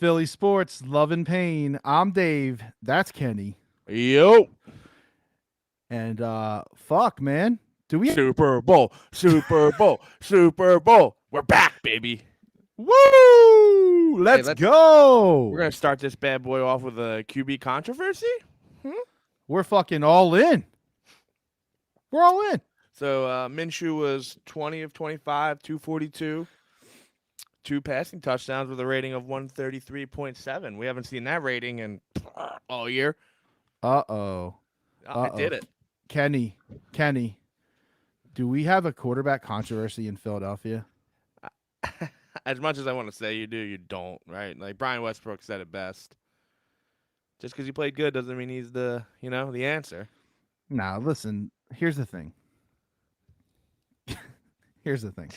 Philly Sports, Love and Pain. I'm Dave. That's Kenny. Yo, And fuck, man. Do we Super Bowl, Super Bowl, Super Bowl. We're back, baby. Woo! Hey, Let's we're go. gonna start this bad boy off with a QB controversy. Hmm? We're fucking all in. We're all in. So Minshew was 20 of 25, 242, two passing touchdowns with a rating of 133.7. We haven't seen that rating in all year. Uh-oh. I Uh-oh. did it. Kenny, do we have a quarterback controversy in Philadelphia? As much as I want to say you do, you don't, right? Like Brian Westbrook said it best. Just because he played good doesn't mean he's the answer. Now, listen, here's the thing. Here's the thing.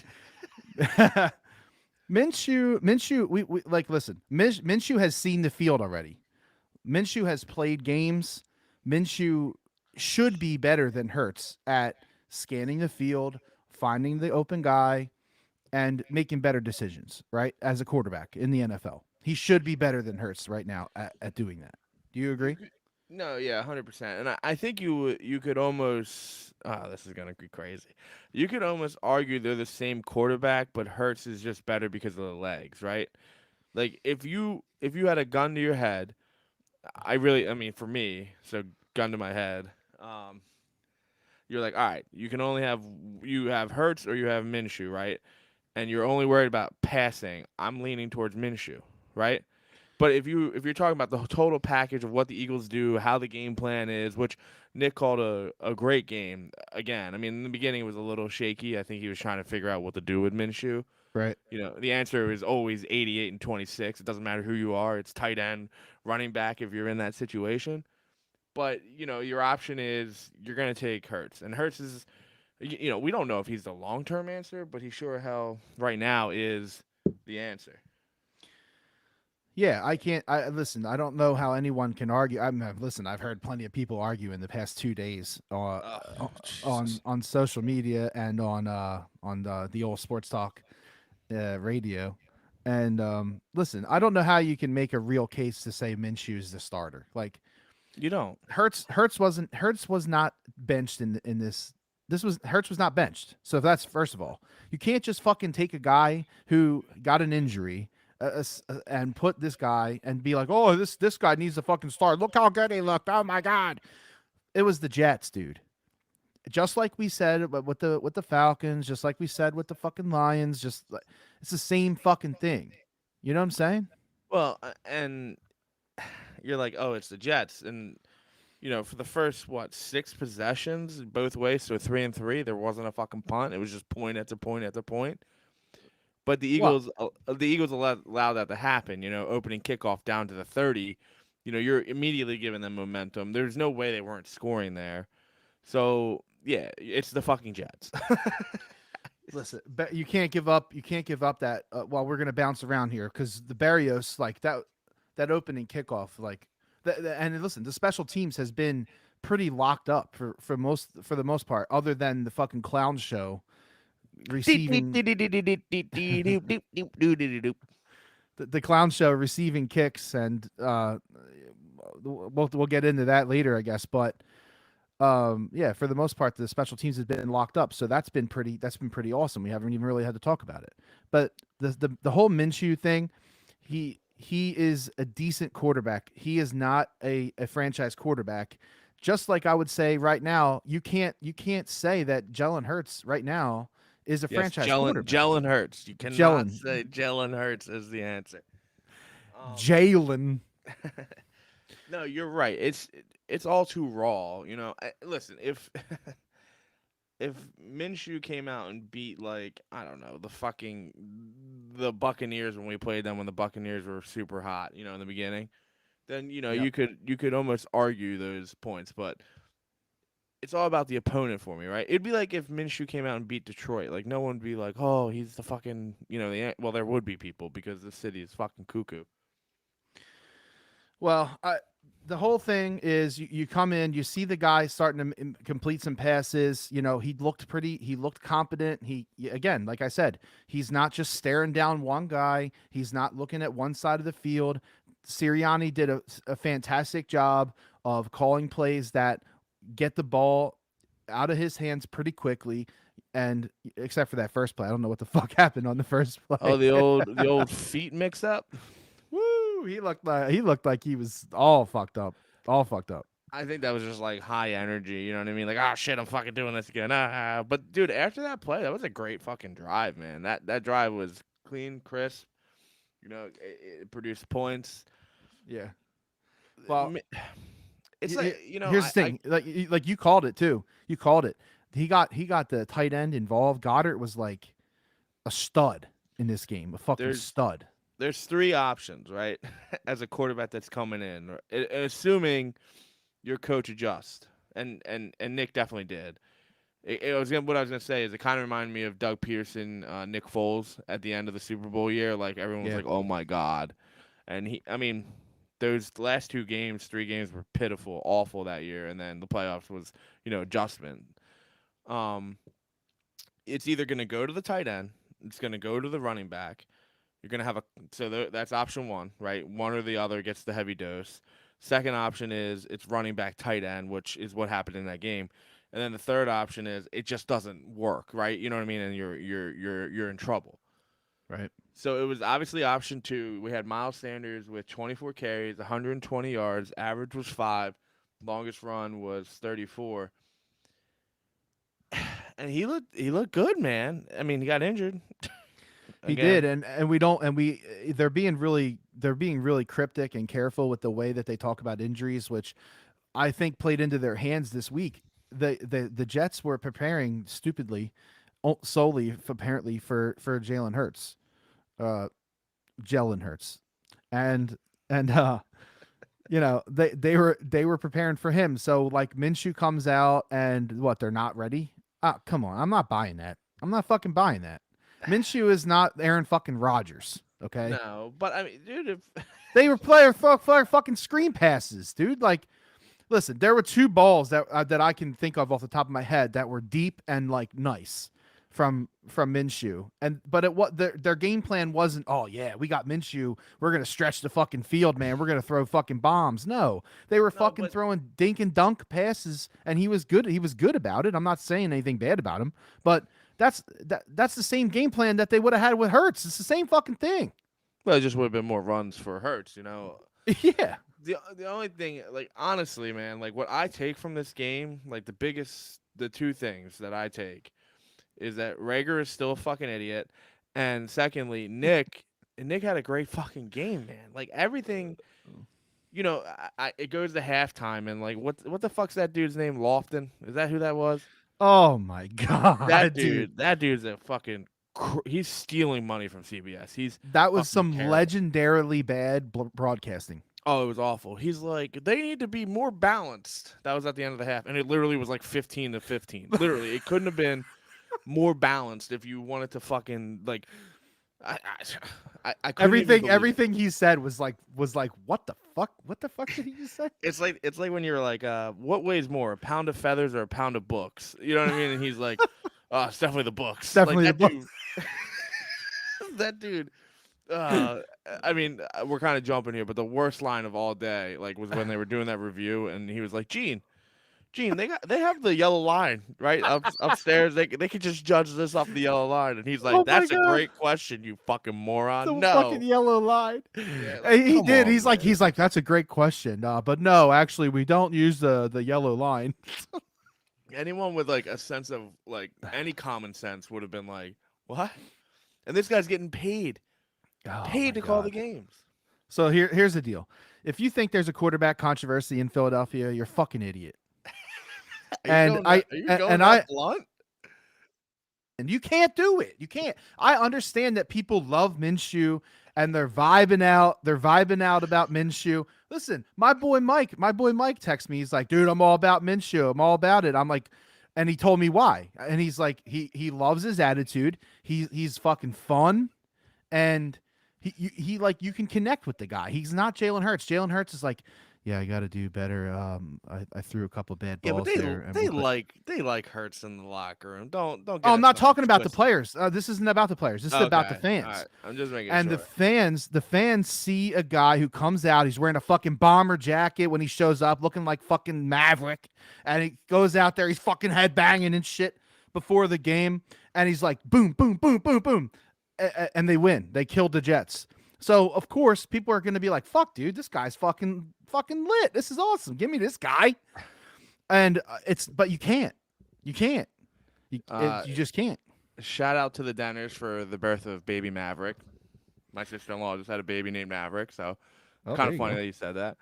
Minshew, we like listen. Minshew has seen the field already. Minshew has played games. Minshew should be better than Hurts at scanning the field, finding the open guy, and making better decisions, right? As a quarterback in the NFL. He should be better than Hurts right now at doing that. Do you You agree? could, no, yeah, 100%. And I think you could almost. This is gonna be crazy. You could almost argue they're the same quarterback, but Hurts is just better because of the legs, right? Like if you had a gun to your head, I mean, for me, so gun to my head, um, you're like, all right, you have Hurts or you have Minshew, right? And you're only worried about passing. I'm leaning towards Minshew, right? But if you're talking about the total package of what the Eagles do, how the game plan is, which Nick called a great game again. I mean, in the beginning it was a little shaky. I think he was trying to figure out what to do with Minshew. Right. The answer is always 88 and 26. It doesn't matter who you are. It's tight end, running back if you're in that situation. But, your option is you're going to take Hurts. And Hurts is we don't know if he's the long-term answer, but he sure hell right now is the answer. Yeah, I can't. I listen. I don't know how anyone can argue. Listen. I've heard plenty of people argue in the past 2 days Oh, on Jesus. social media and on the old sports talk radio. And listen, I don't know how you can make a real case to say Minshew's the starter. Like You don't. Hurts was not benched in this. This was Hurts was not benched. So that's first of all, you can't just fucking take a guy who got an injury and put this guy and be like, oh, this guy needs to fucking start. Look how good he looked. Oh my god, it was the Jets, dude. Just like we said with the Falcons, just like we said with the fucking Lions, just like it's the same fucking thing. You know what I'm saying? Well, and you're like, oh, it's the Jets, and for the first six possessions both ways, so 3-3, there wasn't a fucking punt. It was just point after point after point. But Well, the Eagles allow that to happen. Opening kickoff down to the 30. You're immediately giving them momentum. There's no way they weren't scoring there. So yeah, it's the fucking Jets. listen, but you can't give up. You can't give up that. Well, we're gonna bounce around here because the Barrios like that opening kickoff like and listen, the special teams has been pretty locked up for the most part, other than the fucking clown show receiving the clown show receiving kicks and we'll get into that later, I guess, but yeah, for the most part the special teams has been locked up, so that's been pretty awesome. We haven't even really had to talk about it, but the whole Minshew thing, he is a decent quarterback. He is not a franchise quarterback. Just like I would say right now, you can't say that Jalen Hurts right now is a Yes, franchise quarterback. Jalen Hurts. You cannot Jalen say Jalen Hurts is the answer. Um, Jalen. no, you're right. It's all too raw. Listen, if Minshew came out and beat, like, I don't know, the Buccaneers when we played them when the Buccaneers were super hot, in the beginning, then Yep. you could almost argue those points, but it's all about the opponent for me, right? It'd be like if Minshew came out and beat Detroit. Like, no one would be like, "Oh, he's the fucking," well, there would be people because the city is fucking cuckoo. Well, the whole thing is you come in, you see the guy starting to complete some passes. You know, he looked competent. Again, like I said, he's not just staring down one guy. He's not looking at one side of the field. Sirianni did a fantastic job of calling plays that get the ball out of his hands pretty quickly. And except for that first play, I don't know what the fuck happened on the first play. Oh, the old feet mix up. Woo! He looked like he was all fucked up. All fucked up. I think that was just like high energy, you know what I mean? Like, oh shit, I'm fucking doing this again. But dude, after that play, that was a great fucking drive, man. That drive was clean, crisp. You know, it produced points. Yeah. Well, It's like, you know, here's the thing. Like you called it too. You called it. He got the tight end involved. Goddard was like a stud in this game. A fucking stud. There's three options, right? As a quarterback that's coming in, assuming your coach adjusts, and Nick definitely did. What I was gonna say is it kind of reminded me of Doug Peterson, Nick Foles at the end of the Super Bowl year. Like everyone was like, "Oh my god," and those last 3 games were pitiful, awful that year, and then the playoffs was, adjustment. It's either gonna go to the tight end, it's gonna go to the running back. You're gonna have that's option one, right? One or the other gets the heavy dose. Second option is it's running back tight end, which is what happened in that game. And then the third option is it just doesn't work, right? You know what I mean? And you're in trouble. Right. So it was obviously option 2. We had Miles Sanders with 24 carries, 120 yards, average was 5, longest run was 34. And he looked good, man. I mean, he got injured. He did, and they're being really cryptic and careful with the way that they talk about injuries, which I think played into their hands this week. The Jets were preparing stupidly, solely apparently for Jalen Hurts, Jalen Hurts, and they were preparing for him. So like Minshew comes out and they're not ready. Come on, I'm not buying that. I'm not fucking buying that. Minshew is not Aaron fucking Rodgers, okay? No, but I mean, dude, if they were playing fucking screen passes, dude. Like, listen, there were 2 balls that I can think of off the top of my head that were deep and like nice from Minshew, but their game plan wasn't. Oh yeah, we got Minshew. We're gonna stretch the fucking field, man. We're gonna throw fucking bombs. No, they were throwing dink and dunk passes, and he was good. He was good about it. I'm not saying anything bad about him, but. That's the same game plan that they would have had with Hurts. It's the same fucking thing. Well, it just would have been more runs for Hurts, Yeah. The only thing, like, honestly, man, like what I take from this game, like the 2 things that I take is that Rager is still a fucking idiot, and secondly, Nick had a great fucking game, man. Like everything, it goes to halftime, and like what the fuck's that dude's name? Lofton? Is that who that was? Oh my god, that dude's a fucking. He's stealing money from CBS. That was some terrible. Legendarily bad broadcasting. Oh, it was awful. He's like, they need to be more balanced. That was at the end of the half, and it literally was like 15-15. Literally, it couldn't have been more balanced if you wanted to fucking like. I everything he said was like what the fuck did he just say? It's like when you're like, what weighs more, a pound of feathers or a pound of books? You know what I mean? And he's like, oh, it's definitely the books. Definitely like, the books. That dude. I mean, we're kind of jumping here, but the worst line of all day, like, was when they were doing that review, and he was like, Gene, they have the yellow line right upstairs. They could just judge this off the yellow line, and he's like, "That's a great question, you fucking moron." The no fucking yellow line. Yeah, like, he did. On, he's like, that's a great question, but no, actually, we don't use the yellow line. Anyone with like a sense of like any common sense would have been like, "What?" And this guy's getting paid to call the games. So here's the deal: if you think there's a quarterback controversy in Philadelphia, you're a fucking idiot. And blunt? And you can't do it. You can't. I understand that people love Minshew and they're vibing out. They're vibing out about Minshew. Listen, my boy Mike texts me. He's like, dude, I'm all about Minshew. I'm all about it. I'm like, and he told me why. And he's like, he loves his attitude. He's fucking fun, and he like, you can connect with the guy. He's not Jalen Hurts. Jalen Hurts is like, Yeah, I got to do better. I threw a couple bad Yeah, but balls there, and they we put. like Hurts in the locker room. Don't Oh, get I'm us not talking about the twisted. players. This isn't about the players. This is about the Okay, all fans. right. I'm just making And sure. the fans see a guy who comes out. He's wearing a fucking bomber jacket when he shows up, looking like fucking Maverick. And he goes out there. He's fucking headbanging and shit before the game. And he's like, boom, boom, boom, boom, boom, and they win. They killed the Jets. So of course people are going to be like, "Fuck, dude, this guy's fucking lit. This is awesome. Give me this guy." And but you can't. You can't. You just can't. Shout out to the Denners for the birth of baby Maverick. My sister-in-law just had a baby named Maverick, so Oh, kind there of you funny go. that you said that.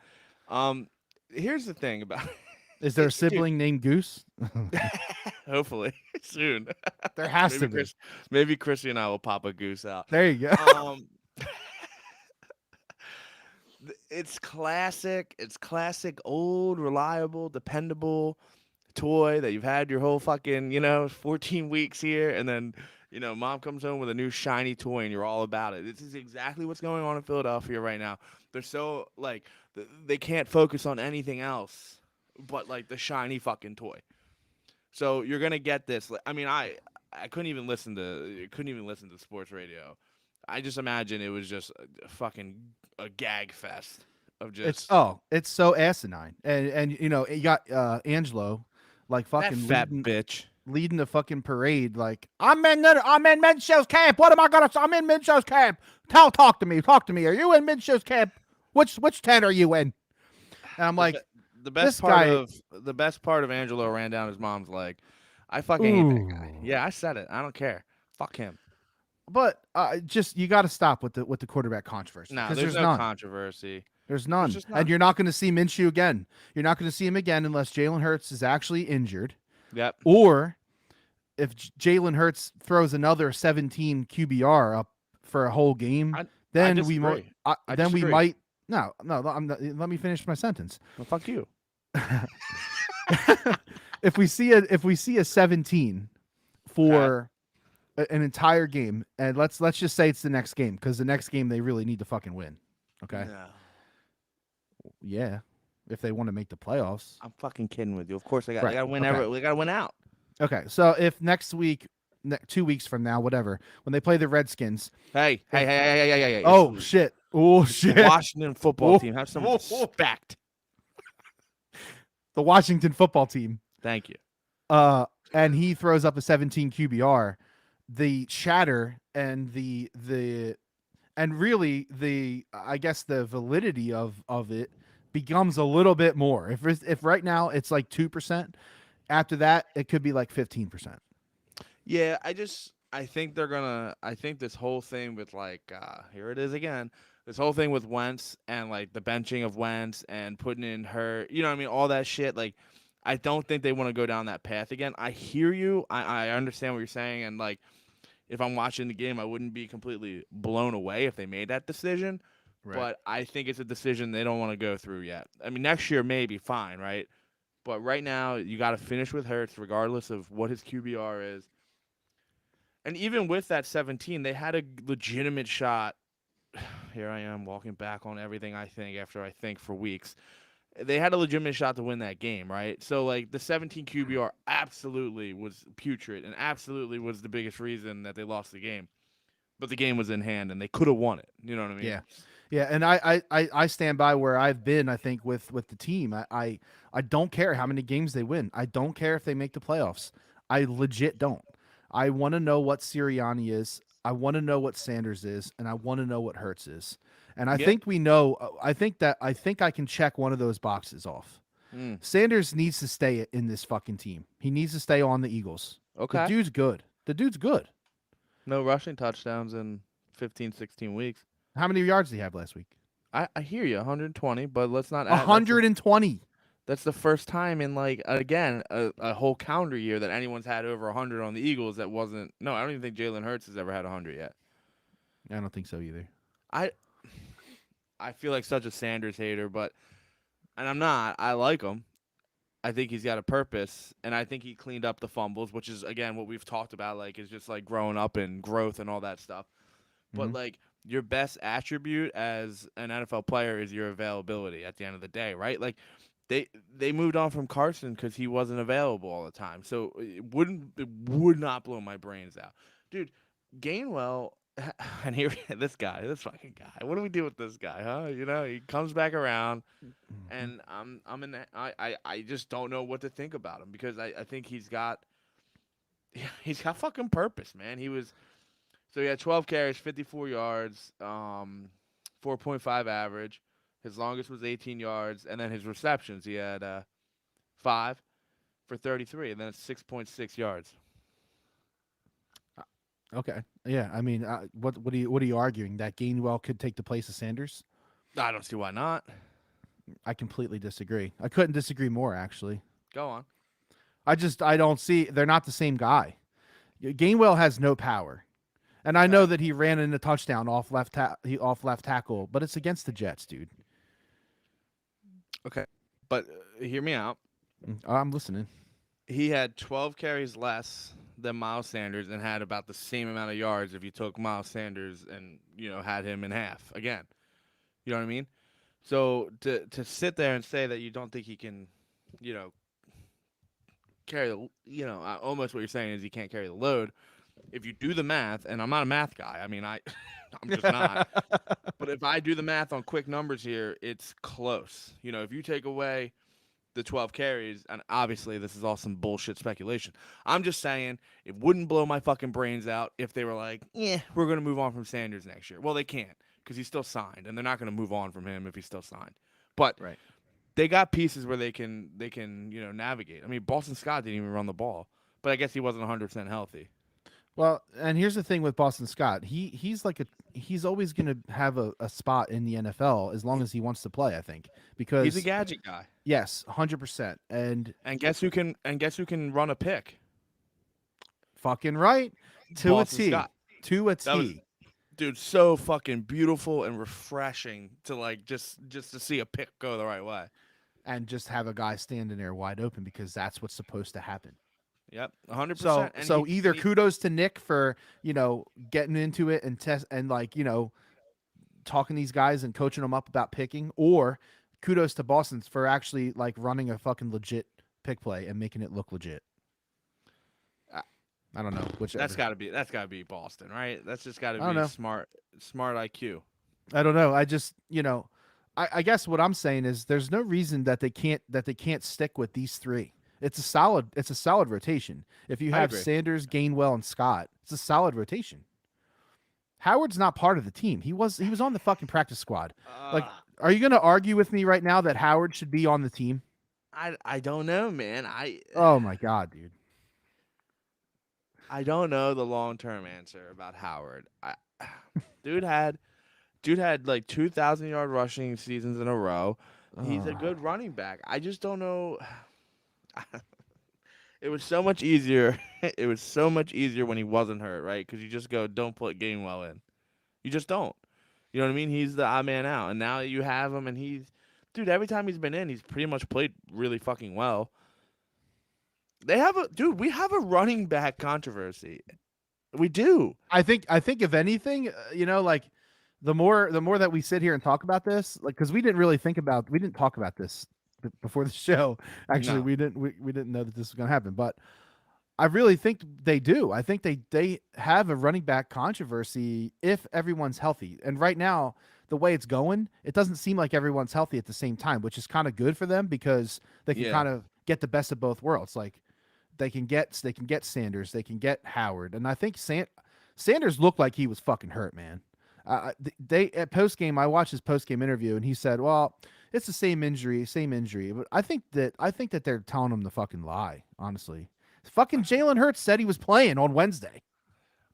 Um, Here's the thing about Is there a dude. sibling named Goose? Hopefully soon. There has maybe to be. Chris, maybe Chrissy and I will pop a goose out. There you go. Um, it's classic. It's classic, old, reliable, dependable toy that you've had your whole fucking 14 weeks here, and then mom comes home with a new shiny toy, and you're all about it. This is exactly what's going on in Philadelphia right now. They're so like they can't focus on anything else but like the shiny fucking toy. So you're gonna get this. I mean, I couldn't even listen to sports radio. I just imagine it was just a fucking a gag fest of just It's so asinine. And you got Angelo like that fucking fat bitch. leading the fucking parade like I'm in Minshew's camp. What am I gonna I'm in Minshew's camp. Talk to me. Talk to me. Are you in Minshew's camp? Which tent are you in? And I'm The like, be- the this best part guy. of the best part of Angelo ran down his mom's leg. I fucking hate that guy. Ooh. Yeah, I said it. I don't care. Fuck him. But just you got to stop with the quarterback controversy No, because there's there's no none. controversy. There's There's none, just and none. you're not going to see Minshew again. You're not going to see him again unless Jalen Hurts is actually injured, Yep. or if Jalen Hurts throws another 17 QBR up for a whole game, I then we might. disagree. I Then we disagree. might. No, no. Let me finish my sentence. Well, fuck you. If we see a 17 for an entire game, and let's just say it's the next game because the next game they really need to fucking win. Okay. No. Yeah. If they want to make the playoffs. I'm fucking kidding with you. Of course, they Right. got to win. Okay. They got to win out. Okay. So if next week, 2 weeks from now, whatever, when they play the Redskins. Hey. Oh shit. Oh It's the shit. Washington football team. Have some respect. The Washington football team. Thank you. And he throws up a 17 QBR. The chatter and and really I guess the validity of it becomes a little bit more. If right now it's like 2%, after that it could be like 15%. Yeah, I think they're gonna. I think this whole thing with here it is again. This whole thing with Wentz and like the benching of Wentz and putting in her, you know what I mean, all that shit. Like, I don't think they want to go down that path again. I hear you. I understand what you're saying, and like, if I'm watching the game, I wouldn't be completely blown away if they made that decision. But I think it's a decision they don't want to go through yet. I mean, next year maybe fine, right? But right now, you got to finish with Hurts, regardless of what his QBR is. And even with that 17, they had a legitimate shot. Here I am walking back on everything I think after I think for weeks. They had a legitimate shot to win that game, right? So, like, the 17 QBR absolutely was putrid and absolutely was the biggest reason that they lost the game. But the game was in hand, and they could have won it. You know what I mean? Yeah. Yeah, and I stand by where I've been. I think with the team, I don't care how many games they win. I don't care if they make the playoffs. I legit don't. I want to know what Sirianni is. I want to know what Sanders is, and I want to know what Hurts is. And I Yeah. think we know. I think I can check one of those boxes off. Mm, Sanders needs to stay in this fucking team. He needs to stay on the Eagles. The okay. dude's good. The dude's good. No rushing touchdowns in 15, 16 weeks. How many yards did he have last week? I hear you, 120, but let's not add. 120. That's the first time in like again a whole calendar year that anyone's had over 100 on the Eagles. That wasn't. No, I don't even think Jalen Hurts has ever had 100 yet. I don't think so either. I I feel like such a Sanders hater, but and I'm not. I like him. I think he's got a purpose, and I think he cleaned up the fumbles, which is again what we've talked about. Like is just like growing up and growth and all that stuff. But Mhm. like your best attribute as an NFL player is your availability at the end of the day, right? Like they moved on from Carson because he wasn't available all the time. So it would not blow my brains out, dude. Gainwell and here this guy, this fucking guy. What do we do with this guy, huh? You know, he comes back around, Mhm. and I'm in the, I just don't know what to think about him because I think he's got fucking purpose, man. He had 12 carries, 54 yards, 4.5 average. His longest was 18 yards, and then his receptions, he had 5 for 33, and then it's 6.6 yards. Okay. Yeah. I mean, what are you arguing that Gainwell could take the place of Sanders? I don't see why not. I completely disagree. I couldn't disagree more, actually. Go on. I don't see they're not the same guy. Gainwell has no power. And I know Okay. that he ran in a touchdown off left tackle, but it's against the Jets, dude. Okay. But hear me out. I'm listening. He had 12 carries less than Miles Sanders and had about the same amount of yards if you took Miles Sanders and, had him in half again. You know what I mean? So to sit there and say that you don't think he can, you know, carry the, almost what you're saying is he can't carry the load. If you do the math, and I'm not a math guy, I mean, I'm just not. But if I do the math on quick numbers here, it's close. If you take away the 12 carries, and obviously this is all some bullshit speculation. I'm just saying it wouldn't blow my fucking brains out if they were like, yeah, we're going to move on from Sanders next year. Well, they can't because he's still signed, and they're not going to move on from him if he's still signed. But Right. they got pieces where they can navigate. I mean, Boston Scott didn't even run the ball, but I guess he wasn't 100% healthy. Well, and here's the thing with Boston Scott. He's always going to have a spot in the NFL as long as he wants to play, I think. He's a Because gadget guy. yes, 100%. And And guess who can run a pick? fucking right to a Boston T. Scott. To a That was T. dude so fucking beautiful and refreshing to like just to see a pick go the right way. And just have a guy standing there wide open because that's what's supposed to happen. Yep, 100%. So And so he either and he kudos to Nick for, getting into it and test and like, talking these guys and coaching them up about picking, or kudos to Boston's for actually like running a fucking legit pick play and making it look legit. uh, I don't know, that's whichever. got to be Boston, right? That's just got to I don't be know. smart IQ. I don't know. I just, I guess what I'm saying is there's no reason that they can't stick with these three. It's a solid rotation. If you I have agree. Sanders, Gainwell, and Scott, it's a solid rotation. Howard's not part of the team. He was on the fucking practice squad. Like, Uh, are you going to argue with me right now that Howard should be on the team? I don't know, man. I Oh my god, dude. I don't know the long-term answer about Howard. Dude had dude had like 2,000-yard rushing seasons in a row. He's a Oh. good running back. I just don't know. It was so much easier. It was so much easier when he wasn't hurt, right? Because you just go, don't put Gainwell in. You just don't. You know what I mean? He's the odd man out, and now you have him, and dude. Every time he's been in, he's pretty much played really fucking well. We have a running back controversy. We do. I think if anything, like the more that we sit here and talk about this, like because we didn't talk about this before the show. Actually, No. we didn't know that this was going to happen, but I really think they do. I think they have a running back controversy if everyone's healthy. And right now, the way it's going, it doesn't seem like everyone's healthy at the same time, which is kind of good for them because they can Yeah. kind of get the best of both worlds. Like they can get Sanders, they can get Howard, and I think Sanders looked like he was fucking hurt, man. They at post game, I watched his post game interview, and he said, "Well, it's the same injury, same injury." But I think that they're telling him the fucking lie. Honestly, fucking Jalen Hurts said he was playing on Wednesday.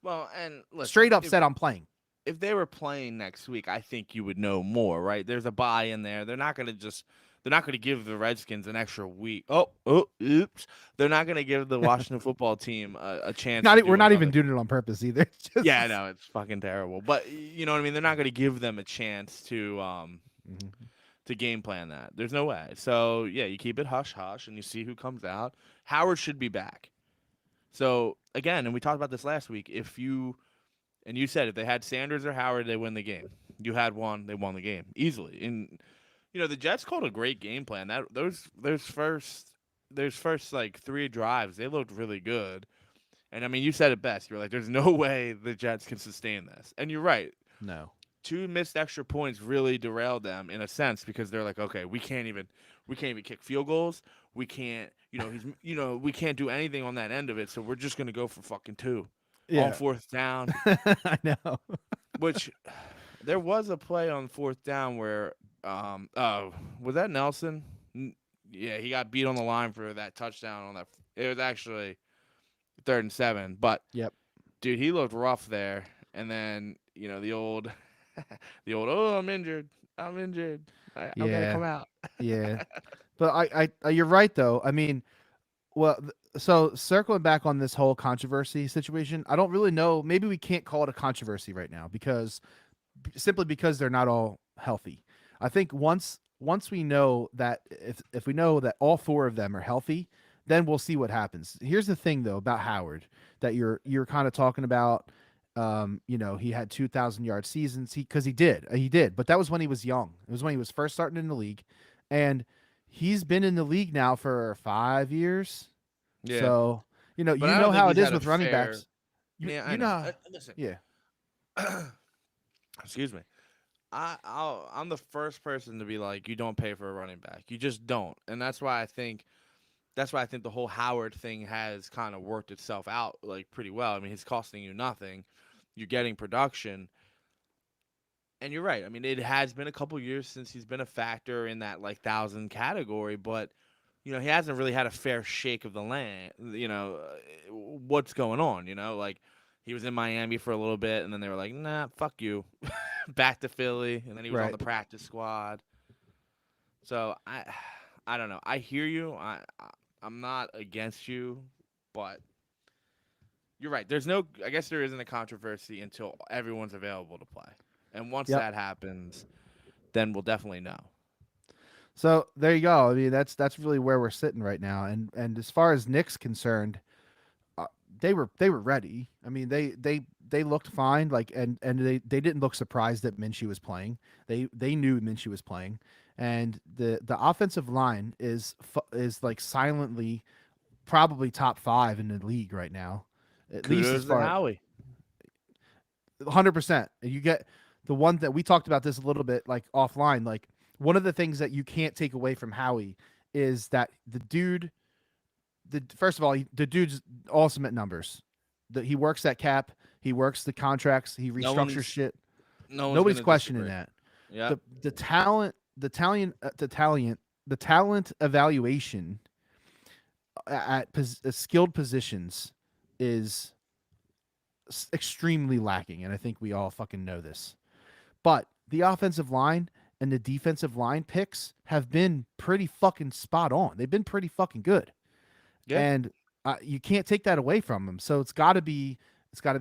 Well, and listen, Straight up if said I'm playing. if they were playing next week, I think you would know more, right? There's a bye in there. They're not gonna give the Redskins an extra week. Oops. They're not gonna give the Washington football team a chance to We're do not another. even doing it on purpose either. It's Yeah, I just know it's fucking terrible, but you know what I mean. They're not gonna give them a chance Mhm. to game plan that. There's no way. So yeah, you keep it hush hush, and you see who comes out. Howard should be back. So again, and we talked about this last week. And you said if they had Sanders or Howard, they win the game. You had one, they won the game easily. And the Jets called a great game plan. That those first like 3 drives, they looked really good. And I mean, you said it best. You're like, there's no way the Jets can sustain this. And you're right. No. 2 missed extra points really derailed them in a sense because they're like, okay, we can't even kick field goals. We can't, we can't do anything on that end of it. So we're just gonna go for fucking 2 on Yeah. 4th down. I know. Which there was a play on 4th down where, was that Nelson? Yeah, he got beat on the line for that touchdown on that. It was actually 3rd and 7, but Yep. dude, he looked rough there. And then the old, oh, I'm injured. I'm gonna Yeah. come out. Yeah. But you're right though. I mean, well, so circling back on this whole controversy situation, I don't really know. Maybe we can't call it a controversy right now because simply because they're not all healthy. I think once we know that if we know that all 4 of them are healthy, then we'll see what happens. Here's the thing though about Howard that you're kind of talking about. He had 2,000-yard seasons. He did, but that was when he was young. It was when he was first starting in the league, and he's been in the league now for 5 years. Yeah, So but I don't think how he's it is had a with running fair. backs. Yeah, I You know. know, Listen, yeah, excuse me. I'm the first person to be like, you don't pay for a running back. You just don't, and that's why I think the whole Howard thing has kind of worked itself out like pretty well. I mean, he's costing you nothing. You're getting production. And you're right. I mean, it has been a couple years since he's been a factor in that like 1,000 category, but he hasn't really had a fair shake of the land. What's going on? Like he was in Miami for a little bit, and then they were like, "Nah, fuck you," back to Philly, and then he was on right. the practice squad. So I don't know. I hear you. I'm not against you, but you're right. I guess there isn't a controversy until everyone's available to play. And once Yep. that happens, then we'll definitely know. So there you go. I mean, that's really where we're sitting right now. And as far as Nick's concerned, uh, they were ready. I mean, they looked fine. Like and they didn't look surprised that Minshew was playing. They knew Minshew was playing, and the offensive line is like silently probably top 5 in the league right now, at least as Kudos to far Howie. 100%. You get the one that we talked about this a little bit like offline. Like one of the things that you can't take away from Howie is that the dude, the first of all, the dude's awesome at numbers. He works that cap, he works the contracts, he No restructures one's shit. no one's Nobody's gonna questioning disagree. that. Yeah. The talent evaluation at skilled positions is extremely lacking, and I think we all fucking know this. But the offensive line and the defensive line picks have been pretty fucking spot on. They've been pretty fucking good, Yeah. and you can't take that away from them. So it's got to be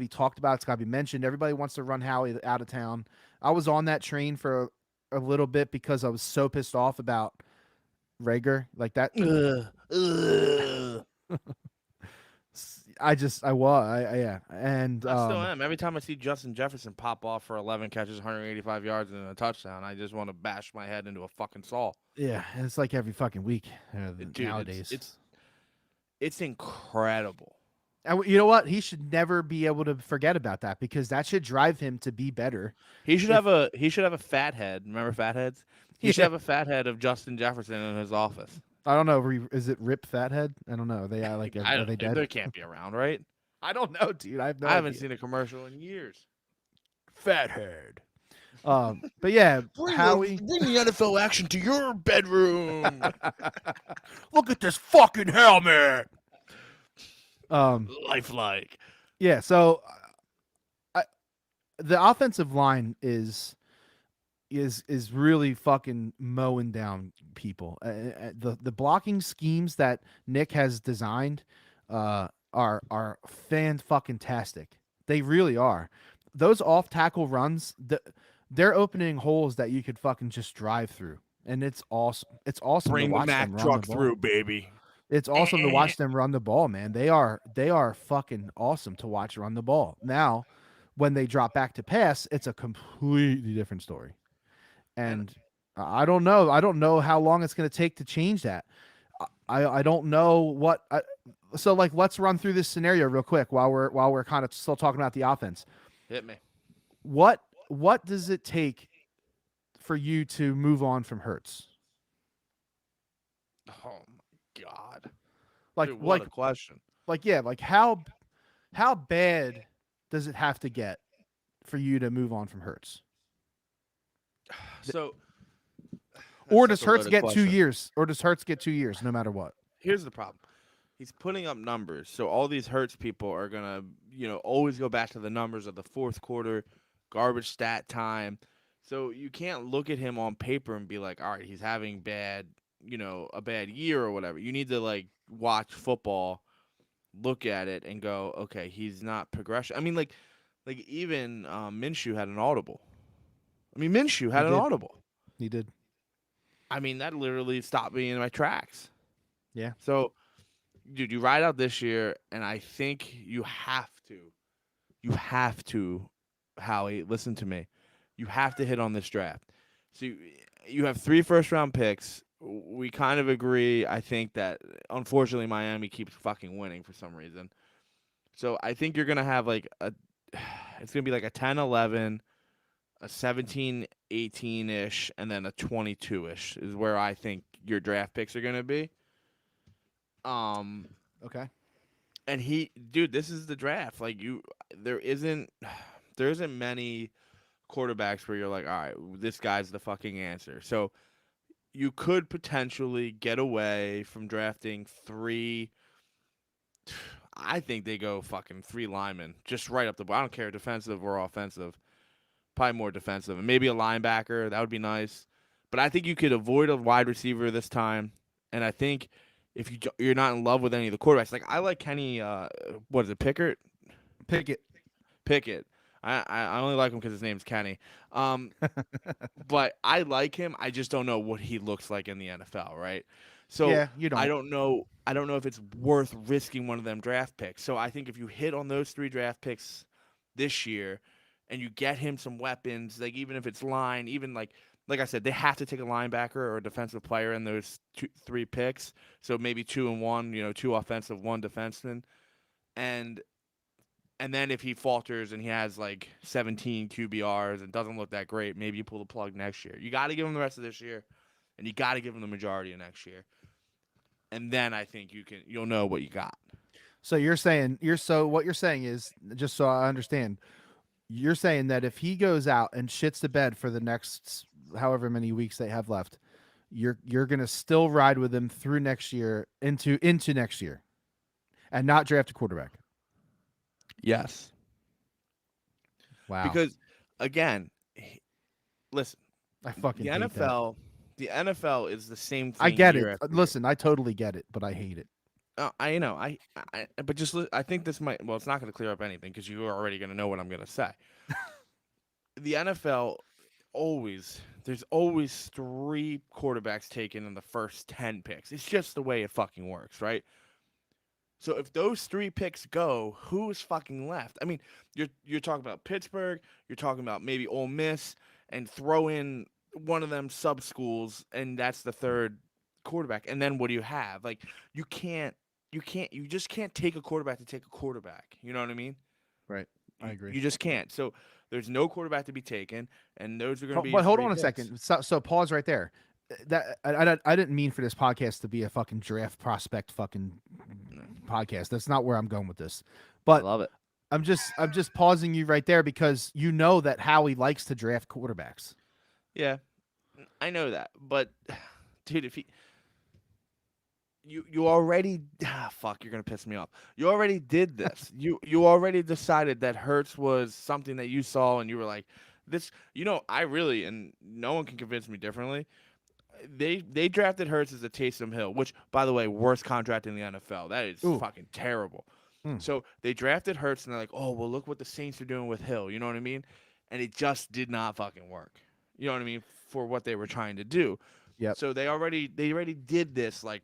talked about. It's got to be mentioned. Everybody wants to run Howie out of town. I was on that train for a little bit because I was so pissed off about Rager like that. Ugh. Yeah, and I still am. Every time I see Justin Jefferson pop off for 11 catches, 185 yards, and a touchdown, I just want to bash my head into a fucking saw. yeah, it's like every fucking week Dude, nowadays. it's incredible. And you know what? He should never be able to forget about that because that should drive him to be better. He should If- have a fat head. Remember fatheads? He should Yeah. have a fat head of Justin Jefferson in his office. I don't know. Is it Rip Fathead? I don't know. They are like, I are don't they know. dead? They can't be around, right? I don't know, dude. I have no I haven't idea. seen a commercial in years. Fathead. But yeah, Howie. Bring the NFL action to your bedroom. Look at this fucking helmet. Lifelike. Yeah. So, the offensive line is really fucking mowing down people. The blocking schemes that Nick has designed are fan fucking tastic. They really are. Those off tackle runs, they're opening holes that you could fucking just drive through, and it's awesome. It's awesome Bring to the watch Mack them run truck the ball. through, baby. It's awesome to watch them run the ball, man. They are fucking awesome to watch run the ball. Now, when they drop back to pass, it's a completely different story. And And I don't know. I don't know how long it's going to take to change that. I don't know what. So like, let's run through this scenario real quick while we're kind of still talking about the offense. hit me. What does it take for you to move on from Hurts? Oh my god, Like dude, what like a question. like yeah, like how bad does it have to get for you to move on from Hurts? So that's Or such does a Hurts loaded get 2 question. years? Or does Hurts get 2 years no matter what? Here's the problem. He's putting up numbers, so all these Hurts people are gonna, always go back to the numbers of the fourth quarter, garbage stat time. So you can't look at him on paper and be like, all right, he's having a bad year or whatever. You need to like watch football, look at it, and go, okay, he's not progression. I mean, like even Minshew had an audible. I mean, Minshew He had an did. audible. He did. I mean, that literally stopped me in my tracks. Yeah. So, dude, you ride out this year, and I think you have to, Howie, listen to me. You have to hit on this draft. So you have 3 first-round picks. We kind of agree, I think, that unfortunately Miami keeps fucking winning for some reason. So I think you're going to have like it's going to be like a 10-11, a 17-18-ish, and then a 22-ish is where I think your draft picks are going to be. Okay. And dude, this is the draft. Like there isn't many quarterbacks where you're like, all right, this guy's the fucking answer. So you could potentially get away from drafting 3. I think they go fucking 3 linemen just right up the board. I don't care defensive or offensive. Probably more defensive, and maybe a linebacker. That would be nice. But I think you could avoid a wide receiver this time. And I think if you're not in love with any of the quarterbacks, like I like Kenny. What is it, Pickett? Pickett. Pickett. I only like him because his name's Kenny. But I like him. I just don't know what he looks like in the NFL, right? So Yeah, you I don't. don't know. I don't know if it's worth risking one of them draft picks. So I think if you hit on those 3 draft picks this year, and you get him some weapons, like even if it's line, even like I said, they have to take a linebacker or a defensive player in those 3 picks. So maybe 2 and 1, 2 offensive, 1 defenseman, and then if he falters and he has like 17 QBRs and doesn't look that great, maybe you pull the plug next year. You got to give him the rest of this year, and you got to give him the majority of next year, and then I think you'll know what you got. So what you're saying is, just so I understand, you're saying that if he goes out and shits the bed for the next however many weeks they have left, you're gonna still ride with him through next year into next year, and not draft a quarterback. Yes, Wow. because again, listen, I fucking the hate that. the NFL is the same thing. I get year it. after year. Listen, I totally get it, but I hate it. I know. But just I think this might. Well, it's not going to clear up anything because you're already going to know what I'm going to say. The NFL there's always 3 quarterbacks taken in the first 10 picks. It's just the way it fucking works, right? So if those 3 picks go, who's fucking left? I mean, you're talking about Pittsburgh, you're talking about maybe Ole Miss, and throw in one of them sub schools, and that's the 3rd quarterback. And then what do you have? Like you just can't take a quarterback to take a quarterback. You know what I mean? Right. I agree. You just can't. So there's no quarterback to be taken, and those are going to be. But your hold 3 on a picks. second. So pause right there. That I didn't mean for this podcast to be a fucking draft prospect fucking podcast. That's not where I'm going with this. But love it. I'm just pausing you right there because you know that Howie likes to draft quarterbacks. Yeah, I know that, but dude, if you already fuck, you're gonna piss me off. You already did this. you already decided that Hurts was something that you saw, and you were like, this. I really, and no one can convince me differently. They drafted Hurts as a Taysom Hill, which, by the way, worst contract in the NFL. That is fucking terrible. So they drafted Hurts, and they're like, oh, well, look what the Saints are doing with Hill. You know what I mean? And it just did not fucking work. You know what I mean? For what they were trying to do. Yep. So they already did this like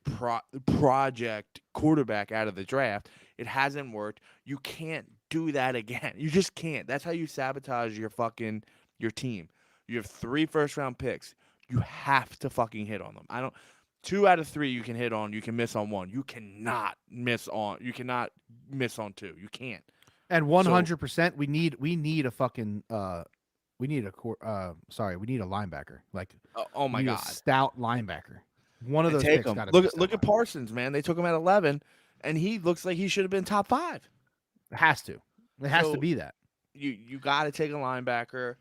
project quarterback out of the draft. It hasn't worked. You can't do that again. You just can't. That's how you sabotage your team. You have 3 first-round picks. You have to fucking hit on them. I don't 2 out of 3 you can hit on, you can miss on 1. You cannot miss on 2. You can't. And So 100%, we need a fucking we need we need a linebacker. Like oh we my need a god. stout linebacker. One of And those take picks him. got to be a stout Look at linebacker. Parsons, man. They took him at 11 and he looks like he should have been top 5. It has to. It has to So be that. you got to take a linebacker.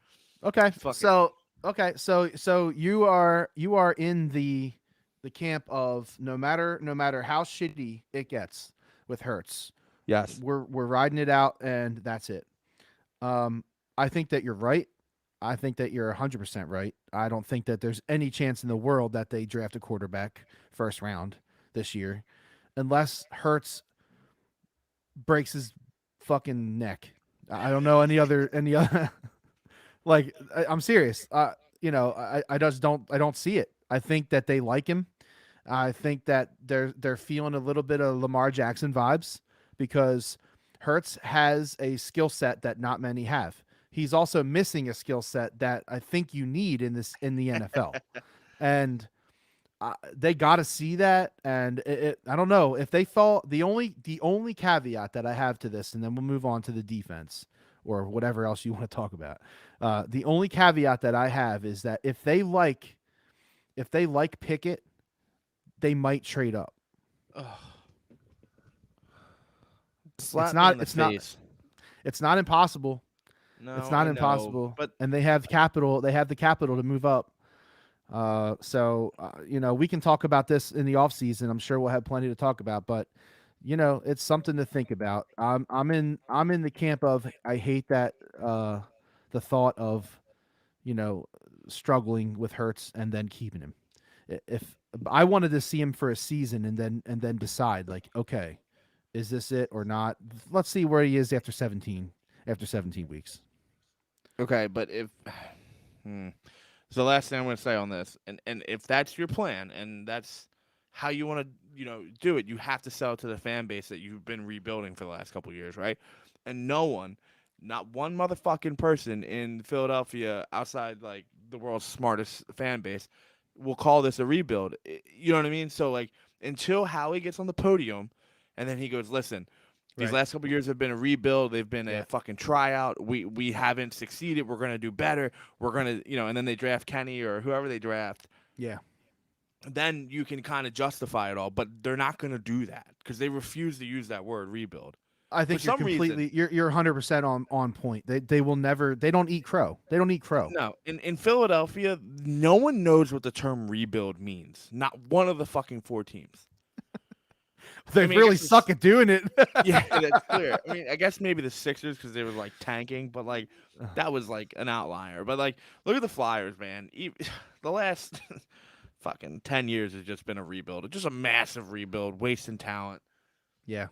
Okay. Fuck it. So you are in the camp of no matter how shitty it gets with Hurts, Yes. we're riding it out and that's it. I think that you're right. I think that you're 100% right. I don't think that there's any chance in the world that they draft a quarterback first round this year, unless Hurts breaks his fucking neck. I don't know any other like I'm serious. I just don't see it. I think that they like him. I think that they're feeling a little bit of Lamar Jackson vibes because Hurts has a skill set that not many have. He's also missing a skill set that I think you need in the NFL, and they got to see that. And I don't know if they fall. The only caveat that I have to this, and then we'll move on to the defense or whatever else you want to talk about. The only caveat that I have is that if they like Pickett, they might trade up. Ugh. It's not. It's not impossible. No, It's not I know, impossible. but And they have capital. They have the capital to move up. We can talk about this in the offseason. I'm sure we'll have plenty to talk about. But it's something to think about. I'm in the camp of I hate that the thought of struggling with Hurts and then keeping him. If I wanted to see him for a season and then decide like, okay, is this it or not? Let's see where he is after 17 weeks. okay, but if so the last thing I'm going to say on this, and if that's your plan and that's how you want to, do it, you have to sell to the fan base that you've been rebuilding for the last couple of years, right? And no one, not one motherfucking person in Philadelphia outside like the world's smartest fan base will call this a rebuild. You know what I mean? So like until Howie gets on the podium and then he goes, "Listen, these Right. last couple of years have been a rebuild. They've been Yeah. a fucking tryout. We haven't succeeded. We're gonna do better. We're gonna, and then they draft Kenny or whoever they draft. Yeah. Then you can kind of justify it all. But they're not gonna do that because they refuse to use that word rebuild. I think For you're some reason- completely you're 100% on point. They will never they don't eat crow. They don't eat crow. No, in Philadelphia, no one knows what the term rebuild means. Not one of the fucking 4 teams. They I mean, I really guess suck at doing it. Yeah, that's clear. I mean, I guess maybe the Sixers because they were like tanking, but like that was like an outlier. But like, look at the Flyers, man. The last fucking 10 years has just been a rebuild. It's just a massive rebuild, wasting talent. Yeah.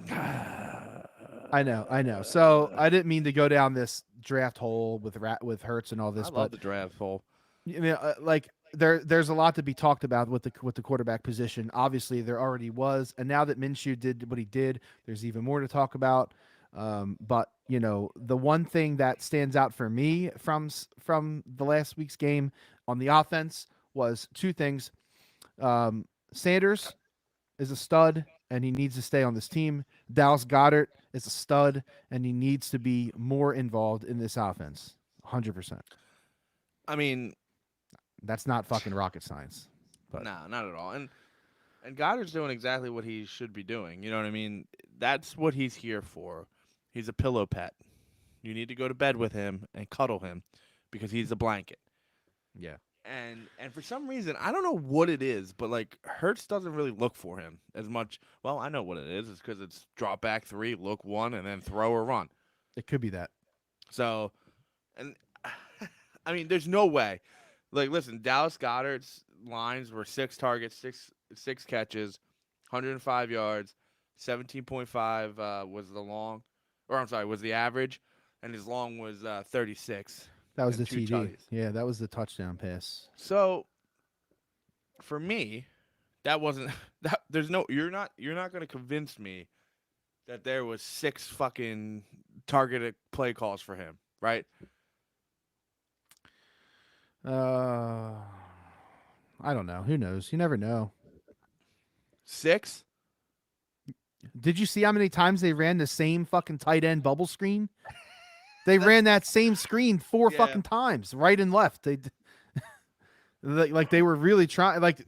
I know. So I didn't mean to go down this draft hole with Hurts and all this, I but love the draft hole. like there's a lot to be talked about with the quarterback position. Obviously, there already was, and now that Minshew did what he did, there's even more to talk about. But the one thing that stands out for me from the last week's game on the offense was 2 things. Sanders is a stud, and he needs to stay on this team. Dallas Goedert is a stud, and he needs to be more involved in this offense. 100%. I mean, That's not fucking rocket science. But nah, not at all. And Goddard's doing exactly what he should be doing. You know what I mean? That's what he's here for. He's a pillow pet. You need to go to bed with him and cuddle him because he's a blanket. yeah. And for some reason, I don't know what it is, but like Hurts doesn't really look for him as much. Well, I know what it is. It's because it's drop back 3, look 1, and then throw or run. It could be that. So, and I mean, there's no way. Like, listen, Dallas Goedert's lines were 6 targets, six catches, 105 yards, 17.5 was the long, or I'm sorry, was the average, and his long was 36. That was the and 2 TD. tutties. Yeah, that was the touchdown pass. So, for me, that wasn't that. There's no. You're not going to convince me that there was 6 fucking targeted play calls for him, right? Uh, I don't know. Who knows? You never know. 6? Did you see how many times they ran the same fucking tight end bubble screen? They ran that same screen 4 Yeah. fucking times, right and left. Like they were really trying. Like,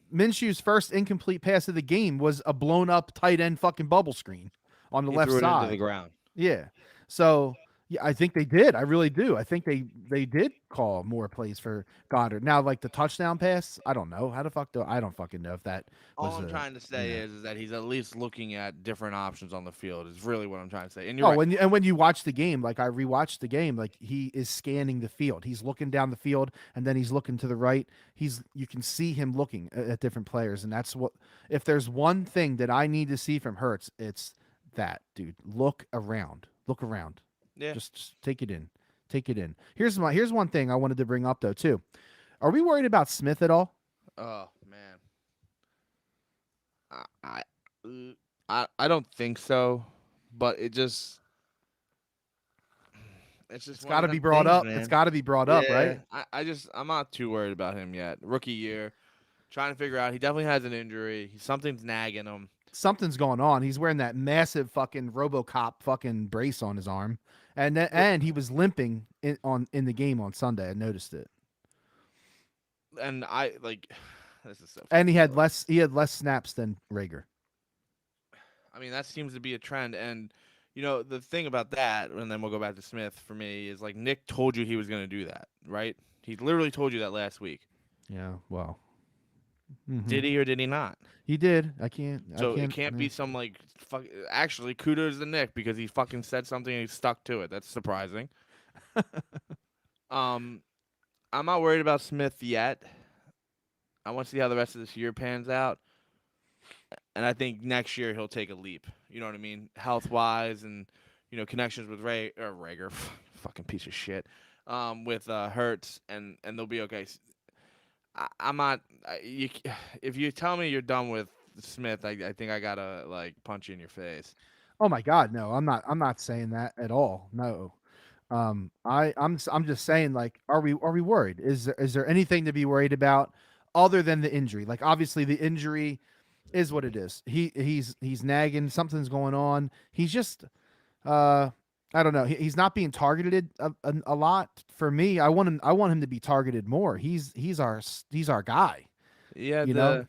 Minshew's first incomplete pass of the game was a blown up tight end fucking bubble screen on the He left threw it into the side. ground. Yeah. So yeah, I think they did. I really do. I think they did call more plays for Goddard. Now, like the touchdown pass, I don't know. How the fuck do I don't fucking know if that was All I'm trying to say know. is that he's at least looking at different options on the field. Is really what I'm trying to say. And you're Oh, right. when you watch the game, like I rewatched the game, like he is scanning the field. He's looking down the field and then he's looking to the right. You can see him looking at different players, and that's what. If there's one thing that I need to see from Hurts, it's that, dude. Look around. Look around. Yeah. Just take it in. Take it in. Here's one thing I wanted to bring up though too. Are we worried about Smith at all? Oh man. I I don't think so, but it's just It's one got of to them be brought things, up. man. It's got to be brought up, right? I'm not too worried about him yet. Rookie year, trying to figure out. He definitely has an injury. Something's nagging him. Something's going on. He's wearing that massive fucking RoboCop fucking brace on his arm, and he was limping in the game on Sunday. I noticed it. And I like this is so. And funny. he had less snaps than Rager. I mean, that seems to be a trend. And you know, the thing about that, and then we'll go back to Smith for me, is like Nick told you he was going to do that, right? He literally told you that last week. Yeah. Well. Did he or did he not? He did. I can't. So it can't be some like fuck. Actually, kudos to Nick because he fucking said something and he stuck to it. That's surprising. I'm not worried about Smith yet. I want to see how the rest of this year pans out, and I think next year he'll take a leap. You know what I mean, health wise, and you know connections with Rager, fucking piece of shit. With Hurts, and they'll be okay. I'm not. If you tell me you're done with Smith, I think I gotta like punch you in your face. Oh my God, no! I'm not saying that at all. No. I'm just saying, like, are we worried? Is there anything to be worried about other than the injury? Like, obviously, the injury is what it is. He's nagging. Something's going on. He's just I don't know. He's not being targeted a lot. For me, I want him to be targeted more. He's our guy. Yeah, You know.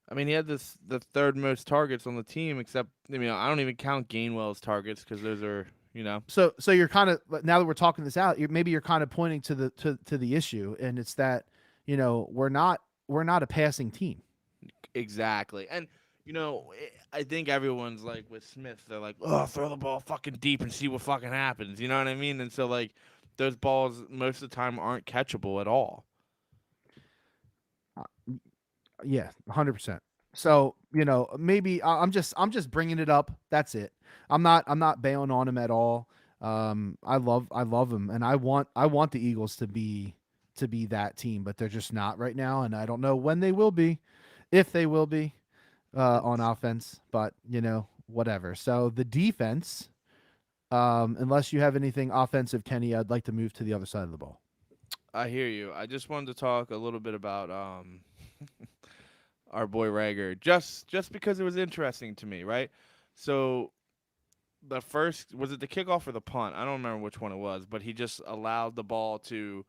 I mean, he had the third most targets on the team, except I don't even count Gainwell's targets because those are So you're kind of, now that we're talking this out, maybe you're kind of pointing to the issue, and it's that we're not a passing team. exactly. And I think everyone's like with Smith, they're like, oh, throw the ball fucking deep and see what fucking happens. You know what I mean? And so like those balls most of the time aren't catchable at all. Yeah, 100%. So maybe I'm just bringing it up. That's it. I'm not bailing on him at all. I love him, and I want the Eagles to be that team, but they're just not right now, and I don't know when they will be, if they will be, on offense. But whatever. So the defense, unless you have anything offensive, Kenny, I'd like to move to the other side of the ball. I hear you. I just wanted to talk a little bit about our boy Rager, just because it was interesting to me, right? So the first, was it the kickoff or the punt? I don't remember which one it was, but he just allowed the ball to.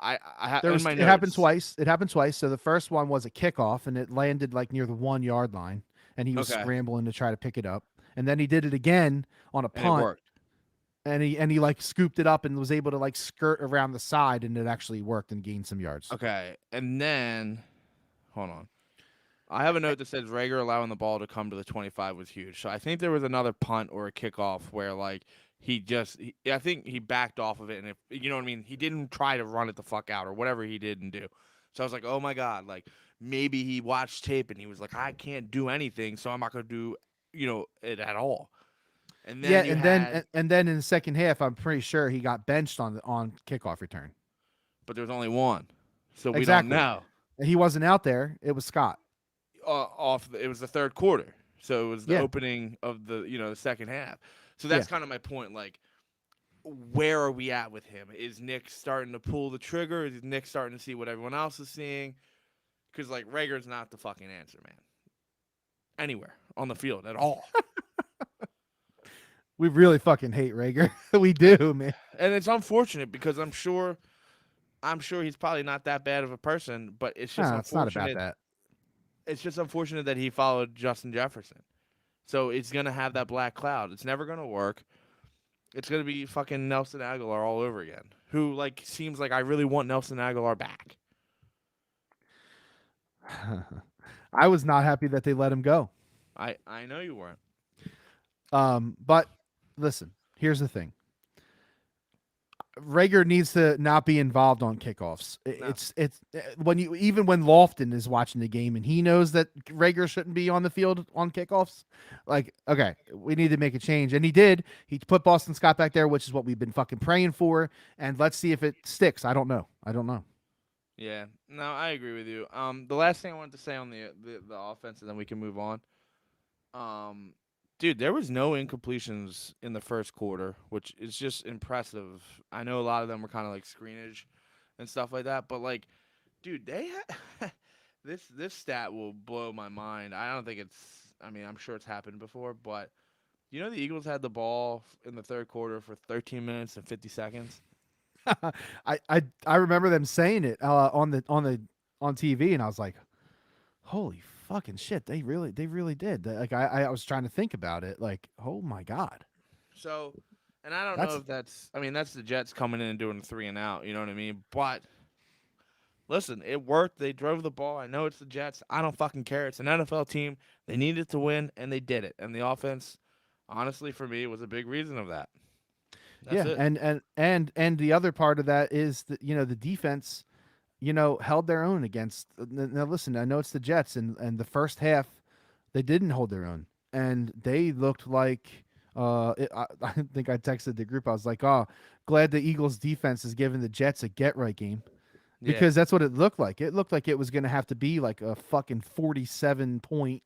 It happened twice. It happened twice. So the first one was a kickoff, and it landed like near the 1 yard line, and he was scrambling to try to pick it up. And then he did it again on a punt. And it worked. And he like scooped it up and was able to like skirt around the side, and it actually worked and gained some yards. Okay, and then hold on. I have a note that says Rager allowing the ball to come to the 25 was huge. So I think there was another punt or a kickoff where like I think he backed off of it, and if you know what I mean, he didn't try to run it the fuck out or whatever he didn't do. So I was like, oh my God, like maybe he watched tape and he was like, I can't do anything, so I'm not gonna do it at all. And then and then in the second half, I'm pretty sure he got benched on kickoff return. But there was only one, so we don't know. He wasn't out there. It was Scott. It was the third quarter. So it was the Yeah. opening of the second half. So Yeah. that's kind of my point. Like, where are we at with him? Is Nick starting to pull the trigger? Is Nick starting to see what everyone else is seeing? Because like Rager's not the fucking answer, man. Anywhere on the field at all. We really fucking hate Rager. We do, man. And it's unfortunate because I'm sure he's probably not that bad of a person, but it's just It's not about unfortunate. that. It's just unfortunate that he followed Justin Jefferson. So it's gonna have that black cloud. It's never gonna work. It's gonna be fucking Nelson Aguilar all over again. Who like seems like I really want Nelson Aguilar back. I was not happy that they let him go. I know you weren't. But listen, here's the thing. Rager needs to not be involved on kickoffs. No. It's when when Lofton is watching the game and he knows that Rager shouldn't be on the field on kickoffs. Like, okay, we need to make a change, and he did. He put Boston Scott back there, which is what we've been fucking praying for. And let's see if it sticks. I don't know. Yeah, no, I agree with you. The last thing I wanted to say on the offense, and then we can move on. Dude, there was no incompletions in the first quarter, which is just impressive. I know a lot of them were kind of like screenage and stuff like that, but like, dude, they this stat will blow my mind. I don't think it's. I mean, I'm sure it's happened before, but you know the Eagles had the ball in the third quarter for 13 minutes and 50 seconds. I remember them saying it on TV, and I was like, holy fucking shit, they really did. Like I was trying to think about it, like, oh my god. So, and I don't know if that's the Jets coming in and doing a 3 and out, you know what I mean? But listen, it worked. They drove the ball. I know it's the Jets. I don't fucking care. It's an NFL team. They needed to win, and they did it. And the offense, honestly, for me, was a big reason of that. That's it. And the other part of that is that the defense, held their own against. Now listen, I know it's the Jets, and the first half they didn't hold their own, and they looked like. I think I texted the group. I was like, "Oh, glad the Eagles' defense is giving the Jets a get-right game," because that's what it looked like. It looked like it was going to have to be like a fucking 47-point,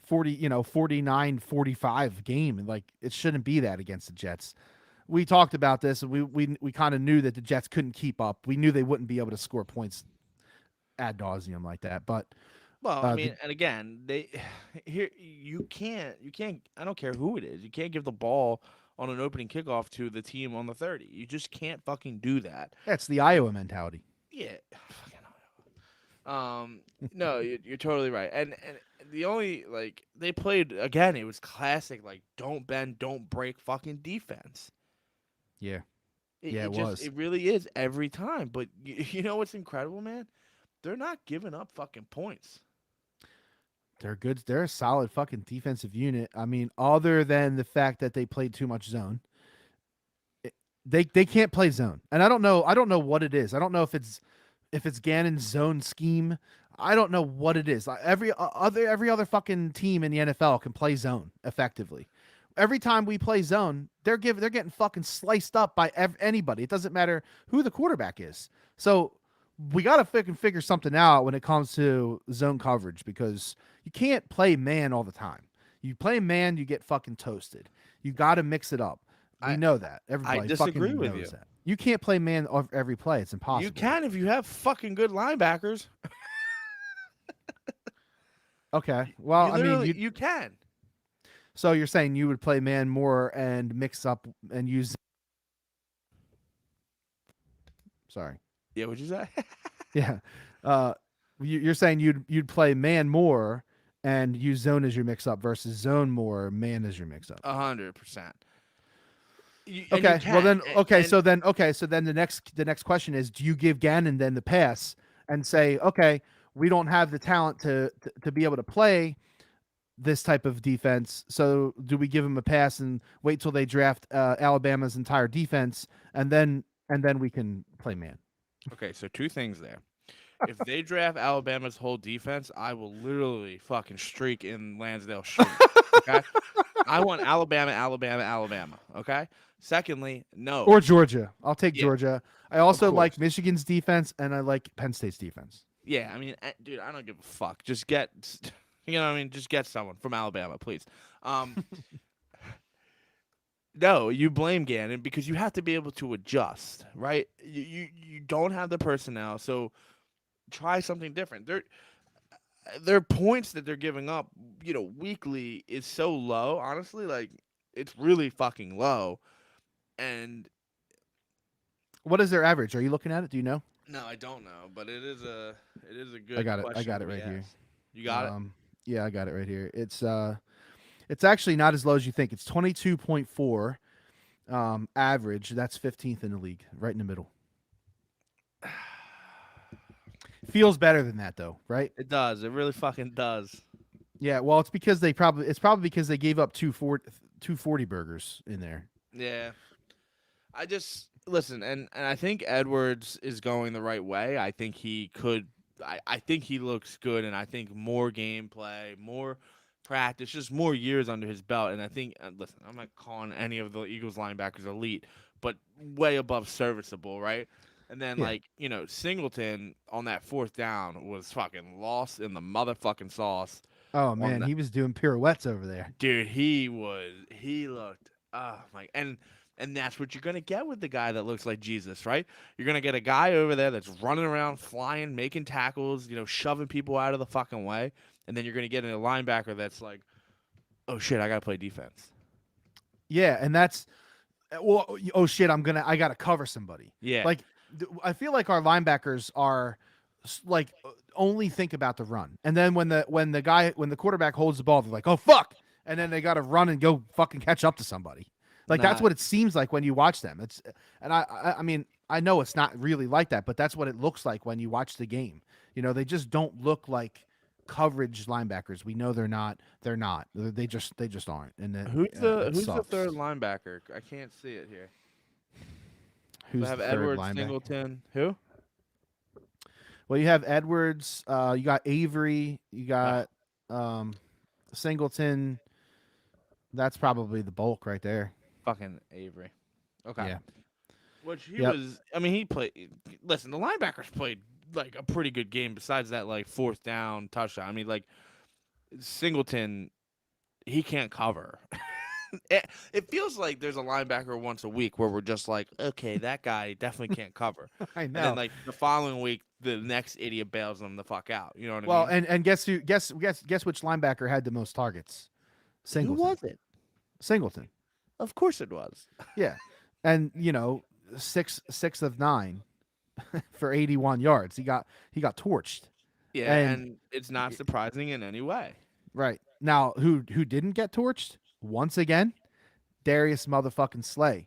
49-45 game, and like it shouldn't be that against the Jets. We talked about this, and we kind of knew that the Jets couldn't keep up. We knew they wouldn't be able to score points ad nauseum like that. But well, I mean, and again, you can't. I don't care who it is. You can't give the ball on an opening kickoff to the team on the 30. You just can't fucking do that. That's the Iowa mentality. Yeah. No, you're totally right. And the only they played again. It was classic. Like, don't bend, don't break, fucking defense. Yeah. It was. It really is every time. But you know what's incredible, man? They're not giving up fucking points. They're good. They're a solid fucking defensive unit. I mean, other than the fact that they played too much zone, they can't play zone. And I don't know what it is. I don't know if it's Gannon's zone scheme. I don't know what it is. Like every other fucking team in the NFL can play zone effectively. Every time we play zone, they're getting fucking sliced up by anybody. It doesn't matter who the quarterback is. So we got to figure something out when it comes to zone coverage, because you can't play man all the time. You play man, you get fucking toasted. You got to mix it up. We know that. Everybody I disagree fucking with knows you. that. You can't play man every play. It's impossible. You can if you have fucking good linebackers. Okay. Well, you can. So you're saying you would play man more and mix up and use. Sorry. Yeah, what'd you say? Yeah. You're saying you'd play man more and use zone as your mix up versus zone more, man as your mix up. 100%. Okay. Well then, So then the next question is: do you give Gannon then the pass and say, okay, we don't have the talent to be able to play this type of defense, so do we give him a pass and wait till they draft Alabama's entire defense and then we can play man? Okay, so two things there. If they draft Alabama's whole defense, I will literally fucking streak in Lansdale Street. Okay, I want Alabama. Okay. Secondly, no. Or Georgia. I'll take Georgia. I also course. like Michigan's defense, and I like Penn State's defense. Yeah, I mean, dude, I don't give a fuck. You know what I mean? Just get someone from Alabama, please. Um, no, you blame Gannon because you have to be able to adjust, right? You don't have the personnel, so try something different. Their points that they're giving up, weekly is so low. Honestly, like it's really fucking low. And What is their average? Are you looking at it? Do you know? no, I don't know, but it is a I good got it. I question got to it be right here. asked. You got it? Um, yeah, I got it right here. It's actually not as low as you think. It's 22.4 average. That's 15th in the league, right in the middle. Feels better than that though, right? It does. It really fucking does. Yeah, well, it's probably because they gave up 240 burgers in there. Yeah. I just listen, and I think Edwards is going the right way. I think he could. I think he looks good, and I think more gameplay, more practice, just more years under his belt. And I think, listen, I'm not calling any of the Eagles linebackers elite, but way above serviceable, right? And then Yeah. Singleton on that fourth down was fucking lost in the motherfucking sauce. Oh On man, that, he was doing pirouettes over there. dude, he looked my and that's what you're gonna get with the guy that looks like Jesus, right? You're gonna get a guy over there that's running around, flying, making tackles, shoving people out of the fucking way, and then you're gonna get a linebacker that's like, oh shit, I gotta play defense. Yeah, and that's well, oh shit, I gotta cover somebody. Yeah, Like I feel like our linebackers are like only think about the run, and then when the quarterback holds the ball, they're like, oh fuck, and then they gotta run and go fucking catch up to somebody. Like that's nah, what it seems like when you watch them. It's and I mean I know it's not really like that, but that's what it looks like when you watch the game. They just don't look like coverage linebackers. We know they're not. They're not. They just aren't. And who's it the sucks. third linebacker? I can't see it here. So I Who's have the third Edwards, linebacker? Singleton. Who? Well, you have Edwards. You got Avery. You Ah, got um, Singleton. That's probably the bulk right there. fucking Avery. Okay. Yeah. Which he Yep. was. I mean, he played. Listen, the linebackers played like a pretty good game. Besides that, like fourth down touchdown. I mean, like Singleton, he can't cover. it feels like there's a linebacker once a week where we're just like, okay, that guy definitely can't cover, I and then know. like the following week, the next idiot bails them the fuck out. You know what I Well, mean? and guess who? Guess which linebacker had the most targets? Who Singleton. was it? Singleton. Of course it was. Yeah. And six of nine for 81 yards. He got torched. Yeah, And and it's not surprising in any way. right now, who didn't get torched once again? Darius motherfucking Slay.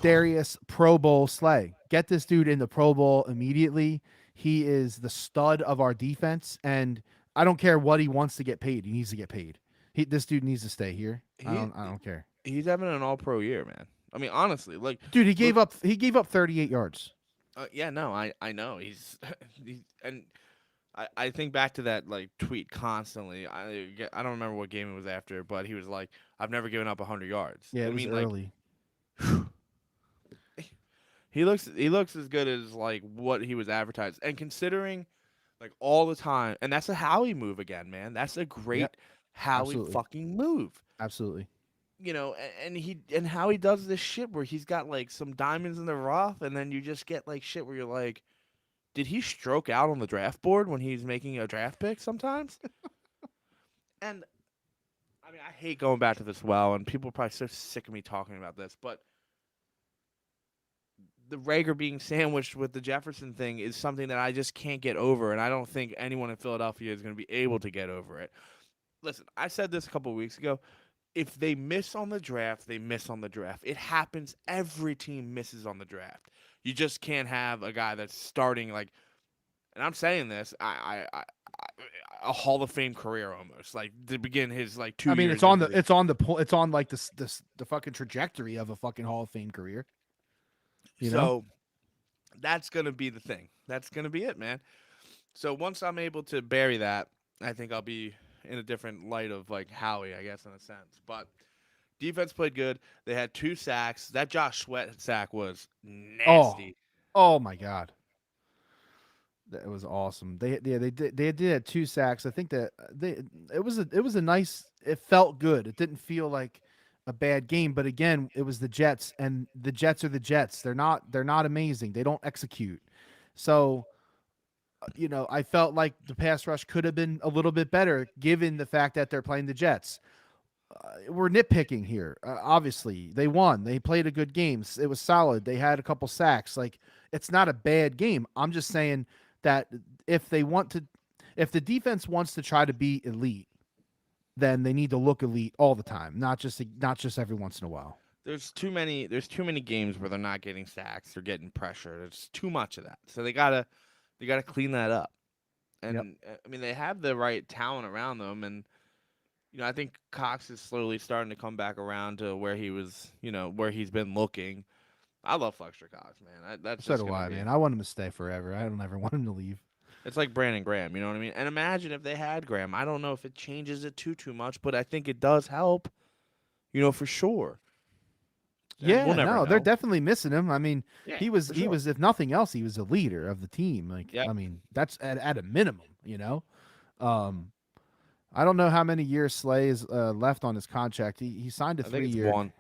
Darius Pro Bowl Slay. Get this dude in the Pro Bowl immediately. He is the stud of our defense, and I don't care what he wants to get paid. He needs to get paid. This dude needs to stay here. I He don't. I don't care, he's having an All Pro year, man. I mean, honestly, like dude. He look. gave up. He gave up 38 yards. Yeah, no, I know he's, and I think back to that like tweet constantly. I don't remember what game it was after, but he was like, "I've never given up 100 yards." Yeah, I it was mean, like early. he looks as good as like what he was advertised, and considering like all the time, and that's a Howie move again, man. That's a Yep, great Howie absolutely, fucking move. absolutely. And how he does this shit where he's got like some diamonds in the rough, and then you just get like shit where you're like, did he stroke out on the draft board when he's making a draft pick sometimes? And I mean, I hate going back to this well, and people are probably so sick of me talking about this, but the Rager being sandwiched with the Jefferson thing is something that I just can't get over, and I don't think anyone in Philadelphia is going to be able to get over it. Listen, I said this a couple of weeks ago. If they miss on the draft, they miss on the draft. It happens. Every team misses on the draft. You just can't have a guy that's starting like, and I'm saying this, a Hall of Fame career almost like to begin his like two I mean, years into the. it's on like the fucking trajectory of a fucking Hall of Fame career. You know. So that's gonna be the thing. That's gonna be it, man. So once I'm able to bury that, I think I'll be in a different light of like Howie, I guess, in a sense. But defense played good. They had 2 sacks. That Josh Sweat sack was Oh, nasty. oh my God. That was awesome. They did have 2 sacks. I think that it was a nice. It felt good. It didn't feel like a bad game. But again, it was the Jets, and the Jets are the Jets. They're not amazing. They don't execute. So I felt like the pass rush could have been a little bit better given the fact that they're playing the Jets. We're nitpicking here. Obviously, they won. They played a good game. It was solid. They had a couple sacks. Like, it's not a bad game. I'm just saying that if they want to, if the defense wants to try to be elite, then they need to look elite all the time, not just every once in a while. There's too many games where they're not getting sacks, they're getting pressure. There's too much of that. So they gotta clean that up. Yep. And I mean, they have the right talent around them, and I think Cox is slowly starting to come back around to where he was, where he's been looking. I love Fletcher Cox, man. That's So just do gonna I, be. man. I want him to stay forever. I don't ever want him to leave. It's like Brandon Graham, you know what I mean? And imagine if they had Graham. I don't know if it changes it too much, but I think it does help, for sure. And we'll Yeah, never no, they're know. definitely missing him. I mean, Yeah, he was for he sure. was if nothing else, he was a leader of the team. Like, Yep. I mean, that's at a minimum. Um, I don't know how many years Slay is left on his contract. He signed a I think it's 3 year. one.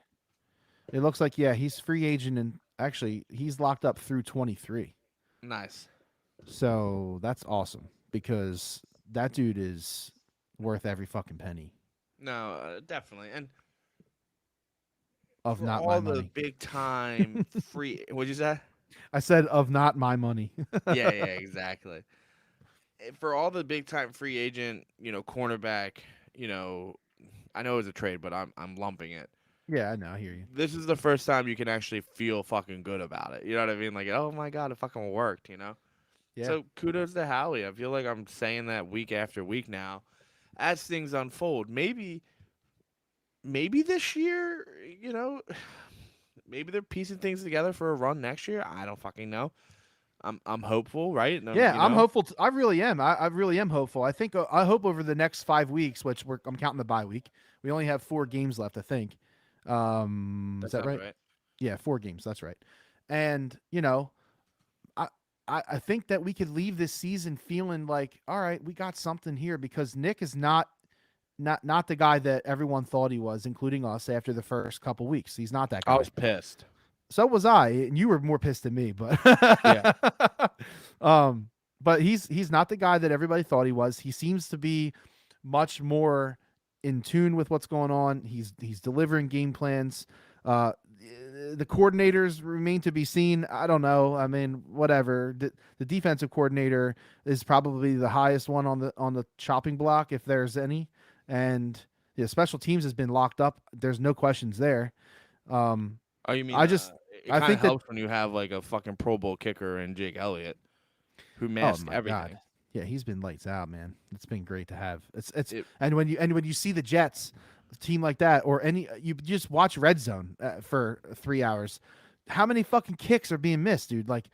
It looks like, yeah, he's free agent, and actually he's locked up through 23. Nice. So that's awesome because that dude is worth every fucking penny No, definitely. And of for not my all the money. big time free, what'd you say? I said of not my money. Yeah, exactly. For all the big time free agent, cornerback, you know, I know it's a trade, but I'm lumping it. Yeah, I know. I hear you. This is the first time you can actually feel fucking good about it. You know what I mean? Like, oh my god, it fucking worked. Yeah. So kudos to Howie. I feel like I'm saying that week after week now, as things unfold. Maybe this year, maybe they're piecing things together for a run next year. I don't fucking know. I'm hopeful, right? And Yeah, I'm hopeful. I really am. I really am hopeful. I hope over the next 5 weeks, which I'm counting the bye week. We only have 4 games left, I think. Is that that sounds right? right. Yeah, 4 games. That's right. And I, I think that we could leave this season feeling like, all right, we got something here because Nick is not the guy that everyone thought he was, including us after the first couple weeks. He's not that I guy. was pissed. So was I, and you were more pissed than me, but Yeah. um, but he's not the guy that everybody thought he was. He seems to be much more in tune with what's going on. He's delivering game plans. The coordinators remain to be seen. I don't know. I mean, whatever. The defensive coordinator is probably the highest one on the chopping block, if there's any. And special teams has been locked up. There's no questions there. Um, Oh, you mean I just it I kind of think that. helps when you have like a fucking Pro Bowl kicker and Jake Elliott who Oh masked my god. everything. Yeah, he's been lights out, man. It's been great to have. It's It, and when you see the Jets, a team like that, or any you just watch Red Zone for 3 hours. How many fucking kicks are being missed, dude? Like,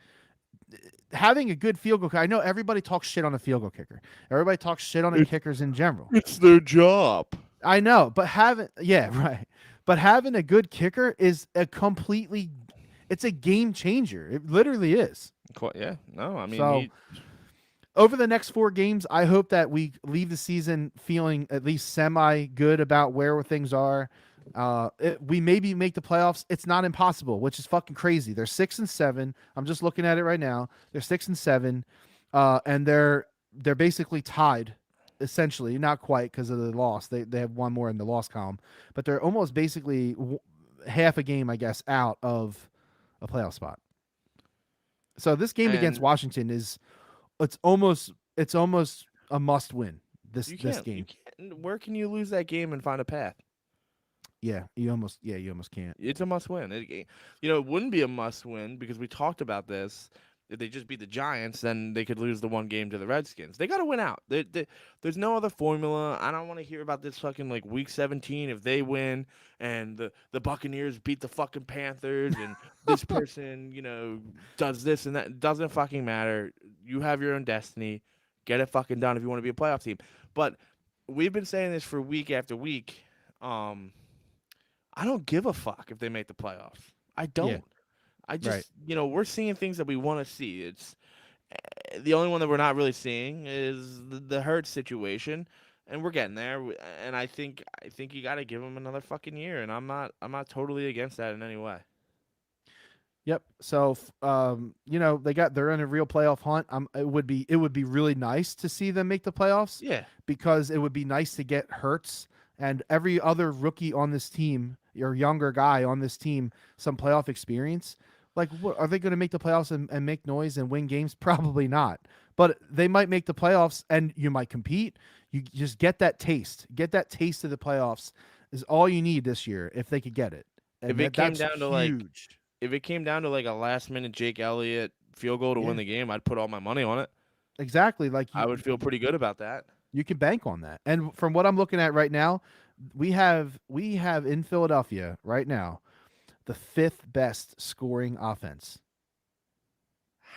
having a good field goal. I know everybody talks shit on a field goal kicker. Everybody talks shit on the it's kickers in general. it's their job. I know, but right. But having a good kicker is it's a game changer. It literally is. Yeah, no, I mean So over the next 4 games, I hope that we leave the season feeling at least semi good about where things are. We maybe make the playoffs. It's not impossible, which is fucking crazy. They're 6-7. I'm just looking at it right now. They're 6-7, and they're basically tied, essentially. Not quite because of the loss. They have one more in the loss column, but they're almost basically half a game, I guess, out of a playoff spot. So this game against and Washington is it's almost a must win this you game. can't. Where can you lose that game and find a path? You almost can't. It's a must win. It wouldn't be a must win because we talked about this. If they just beat the Giants, then they could lose the one game to the Redskins. They got to win out. There's no other formula. I don't want to hear about this fucking like week 17 if they win and the Buccaneers beat the fucking Panthers and this person, does this and that. It doesn't fucking matter. You have your own destiny. Get it fucking done if you want to be a playoff team. But we've been saying this for week after week. I don't give a fuck if they make the playoffs. I don't. Yeah, I right. just, we're seeing things that we want to see. the only one that we're not really seeing is the Hurts situation, and we're getting there. And I think you got to give him another fucking year, and I'm not totally against that in any way. Yep. So, they're in a real playoff hunt. It would be really nice to see them make the playoffs Yeah, because it would be nice to get Hurts and every other rookie on this team or younger guy on this team some playoff experience. Like, what, are they going to make the playoffs and make noise and win games? Probably not. But they might make the playoffs and you might compete. You just get that taste. Get that taste of the playoffs is all you need this year if they could get it. And if it came that's down to like huge. if it came down to like a last minute Jake Elliott field goal to Yeah. win the game, I'd put all my money on it. Exactly. Like I would feel pretty good about that. you can bank on that. And from what I'm looking at right now, we have in Philadelphia right now the fifth best scoring offense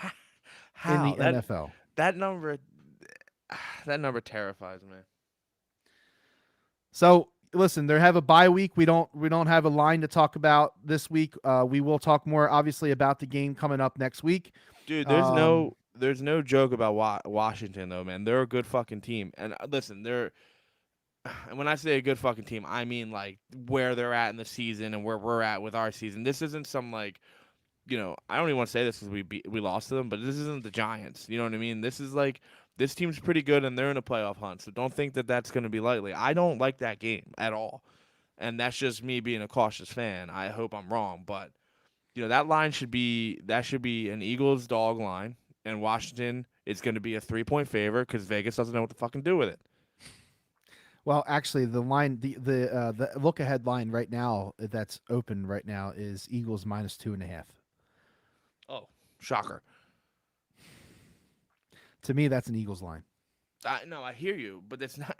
in How the NFL. that number that number terrifies me. So listen, they have a bye week. We don't have a line to talk about this week. We will talk more obviously about the game coming up next week. Dude, Um, there's no joke about Washington though, man. They're a good fucking team. And listen, they're and when I say a good fucking team, I mean like where they're at in the season and where we're at with our season. This isn't some like, I don't even want to say this because we lost to them, but this isn't the Giants. You know what I mean? This is like this team's pretty good and they're in a playoff hunt. So don't think that that's going to be lightly. I don't like that game at all. And that's just me being a cautious fan. I hope I'm wrong, but that line should be an Eagles dog line, and Washington is going to be a 3-point favorite because Vegas doesn't know what to fucking do with it. well, actually, the line, the look ahead line right now that's open right now is Eagles -2.5. Oh, shocker! To me, that's an Eagles line, No, I hear you, but it's not.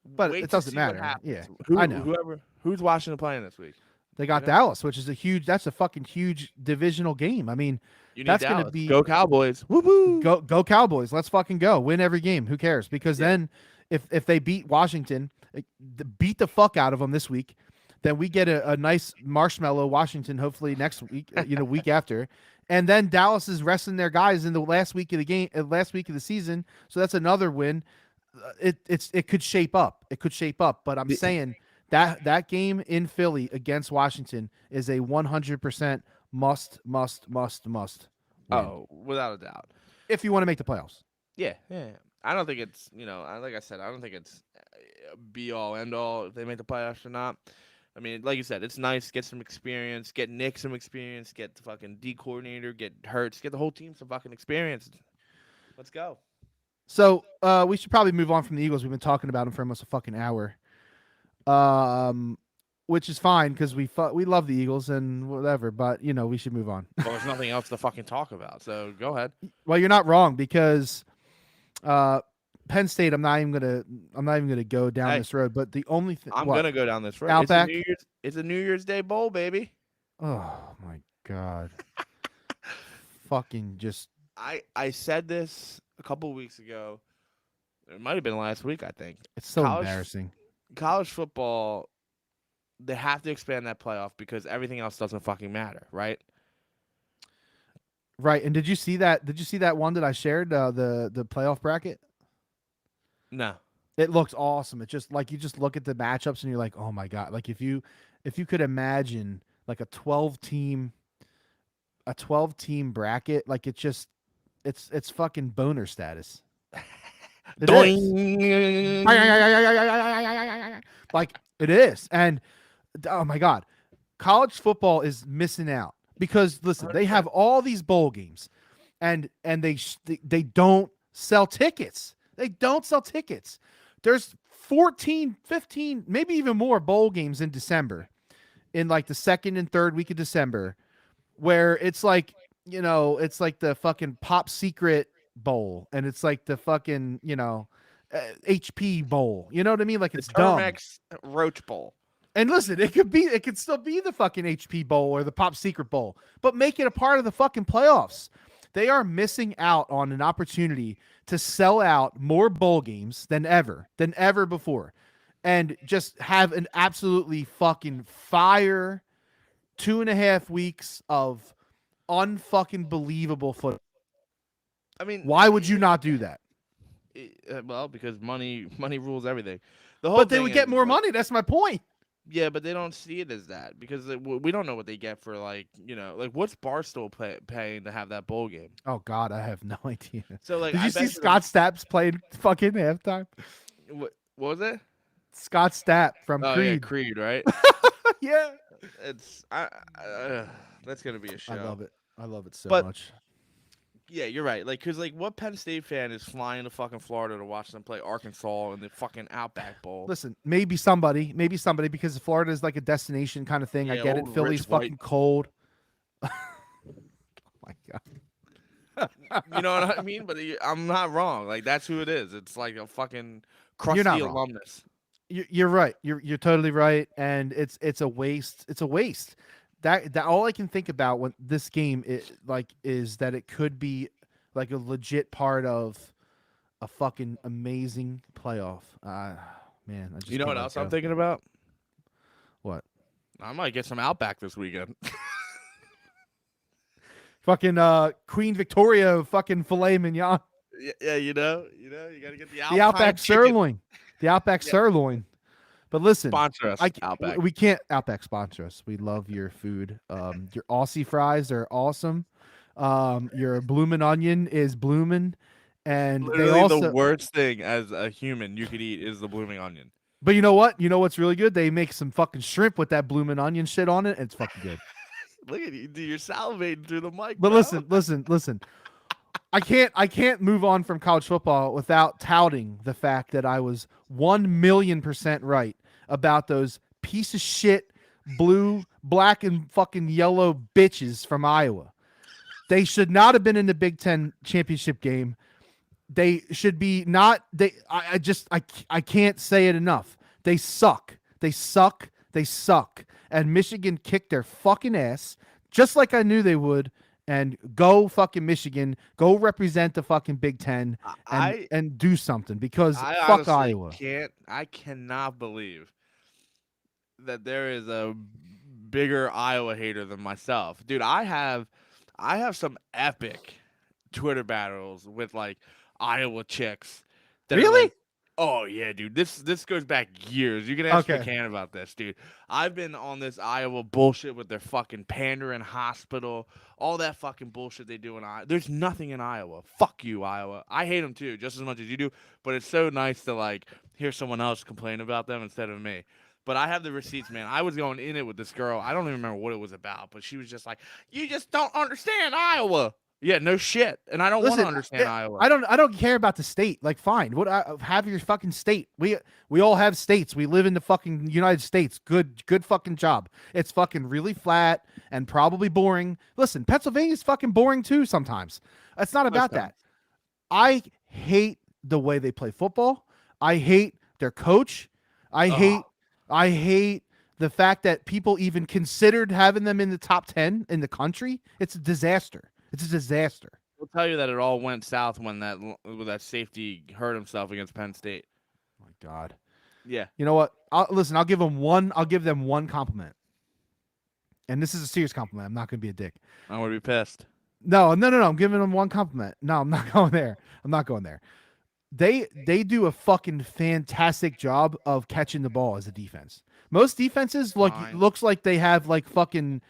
but Wait it to doesn't see what matter. happens. Yeah, I know. Who's Washington playing this week? They got know? Dallas, which is that's a fucking huge divisional game. I mean, You need that's going to Dallas. be Go Cowboys! Woo woo! go Cowboys. Let's fucking go. Win every game. Who cares? Because Yeah. then if they beat Washington, beat the fuck out of them this week, then we get a nice marshmallow Washington hopefully next week, week after. And then Dallas is resting their guys in the last week of the game, last week of the season. So that's another win. It could shape up. It could shape up, but I'm saying that game in Philly against Washington is a 100% must win Oh, without a doubt. if you want to make the playoffs. Yeah, yeah. I don't think it's like I said, I don't think it's be all end all if they make the playoffs or not. I mean, like you said, it's nice get some experience, get Nick some experience, get the fucking D coordinator, get Hurts, get the whole team some fucking experience. Let's go. So we should probably move on from the Eagles. We've been talking about them for almost a fucking hour, which is fine because we love the Eagles and whatever. But we should move on. Well, there's nothing else to fucking talk about, so go ahead. Well, you're not wrong because Penn State. I'm not even gonna go down Hey, this road. But the only thing I'm gonna go down this road. Outback? It's a New Year's Day bowl, baby. Oh my god, fucking just I said this a couple weeks ago. It might have been last week, I think. it's so College- embarrassing. College football, they have to expand that playoff because everything else doesn't fucking matter, right? Right. And did you see that? Did you see that one that I shared? The playoff bracket. No. It looks awesome. It's just like you just look at the matchups and you're like, oh my god! Like if you could imagine like a 12-team bracket, like it's fucking boner status. It is. Doing. Like it is, and oh my god, college football is missing out because listen, they have all these bowl games, and they don't sell tickets. They don't sell tickets. There's 14, 15, maybe even more bowl games in December, in like the second and third week of December, where it's like it's like the fucking Pop Secret Bowl, and it's like the fucking HP Bowl. You know what I mean? Like it's dumb. Termex Roach Bowl. And listen, it could still be the fucking HP Bowl or the Pop Secret Bowl, but make it a part of the fucking playoffs. They are missing out on an opportunity to sell out more bowl games than ever before, and just have an absolutely fucking fire 2.5 weeks of unfucking believable football. I mean, Why would you not do that? well, because money rules everything. The whole But they thing would is get more like, money. That's my point. yeah, but they don't see it as that because we don't know what they get for like like what's Barstool paying to have that bowl game. Oh God, I have no idea. So like, Did I you see bet Scott Stapp's played fucking halftime? what was it? Scott Stapp from Oh yeah, Creed. Creed, right? Yeah. It's that's gonna be a show. I love it. I love it so But much. yeah, you're right. Like, cause like, what Penn State fan is flying to fucking Florida to watch them play Arkansas in the fucking Outback Bowl? Listen, maybe somebody, because Florida is like a destination kind of thing. I Yeah, get it. old Philly's rich white- fucking cold. Oh my God. You know what I mean? But I'm not wrong. Like, that's who it is. It's like a fucking crusty not wrong. alumnus. You're right. You're totally right, and it's a waste. It's a waste. That all I can think about when this game is that it could be like a legit part of a fucking amazing playoff. Man, I just You know can't what let else go. I'm thinking about? What? I might get some Outback this weekend. Fucking Queen Victoria fucking filet mignon. Yeah, you gotta get the Outback chicken. sirloin. The Outback sirloin. But listen, Sponsor us, Outback. we can't Outback sponsor us. We love your food. Your Aussie fries are awesome. Your bloomin' onion is bloomin', and Literally they also. the worst thing as a human you could eat is the blooming onion. But you know what? You know what's really good? They make some fucking shrimp with that bloomin' onion shit on it. And it's fucking good. Look at you, dude. You're salivating through the mic. But bro. listen. I can't move on from college football without touting the fact that I was 1,000,000% right about those piece of shit blue, black, and fucking yellow bitches from Iowa. They should not have been in the Big Ten championship game. They should be not. I can't say it enough. They suck. They suck. They suck. And Michigan kicked their fucking ass, just like I knew they would. And go fucking Michigan. Go represent the fucking Big Ten and do something because I fuck honestly Iowa. I cannot believe that there is a bigger Iowa hater than myself, dude. I have some epic Twitter battles with like Iowa chicks. That are Really? like, oh yeah, dude. This goes back years. You can ask Okay. McCann about this, dude. I've been on this Iowa bullshit with their fucking pandering hospital, all that fucking bullshit they do in Iowa. There's nothing in Iowa. Fuck you, Iowa. I hate them too, just as much as you do. But it's so nice to like hear someone else complain about them instead of me. But I have the receipts, man. I was going in it with this girl. I don't even remember what it was about, but she was just like, "You just don't understand Iowa." Yeah, no shit. And I don't want to understand Iowa. I don't care about the state. Like, fine. Have your fucking state. We all have states. We live in the fucking United States. Good fucking job. It's fucking really flat and probably boring. Listen, Pennsylvania's fucking boring too sometimes. It's not about that. I hate the way they play football. I hate their coach. I hate the fact that people even considered having them in the top 10 in the country. It's a disaster. It's a disaster. We'll tell you that it all went south when that safety hurt himself against Penn State. Oh my God. Yeah. You know what? I'll give them one compliment. And this is a serious compliment. I'm not going to be a dick. I'm going to be pissed. No. I'm giving them one compliment. No, I'm not going there. They do a fucking fantastic job of catching the ball as a defense. Most defenses looks like they have like fucking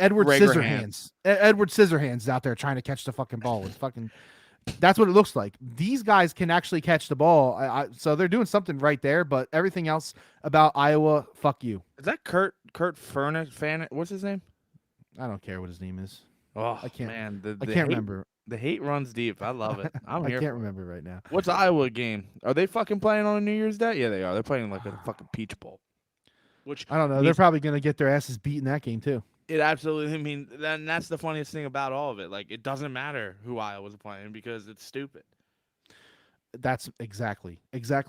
Edward Scissorhands. Edward Scissorhands out there trying to catch the fucking ball with fucking. That's what it looks like. These guys can actually catch the ball, so they're doing something right there. But everything else about Iowa, fuck you. Is that Kurt Furnace fan? What's his name? I don't care what his name is. Oh, I can't. Man, I can't remember. The hate runs deep. I love it. I can't remember right now. What's Iowa game? Are they fucking playing on a New Year's Day? Yeah, they are. They're playing like a fucking Peach Bowl. Which I don't know. They're probably gonna get their asses beat in that game too. It absolutely. I mean, that's the funniest thing about all of it. Like, it doesn't matter who Iowa's playing because it's stupid. That's exactly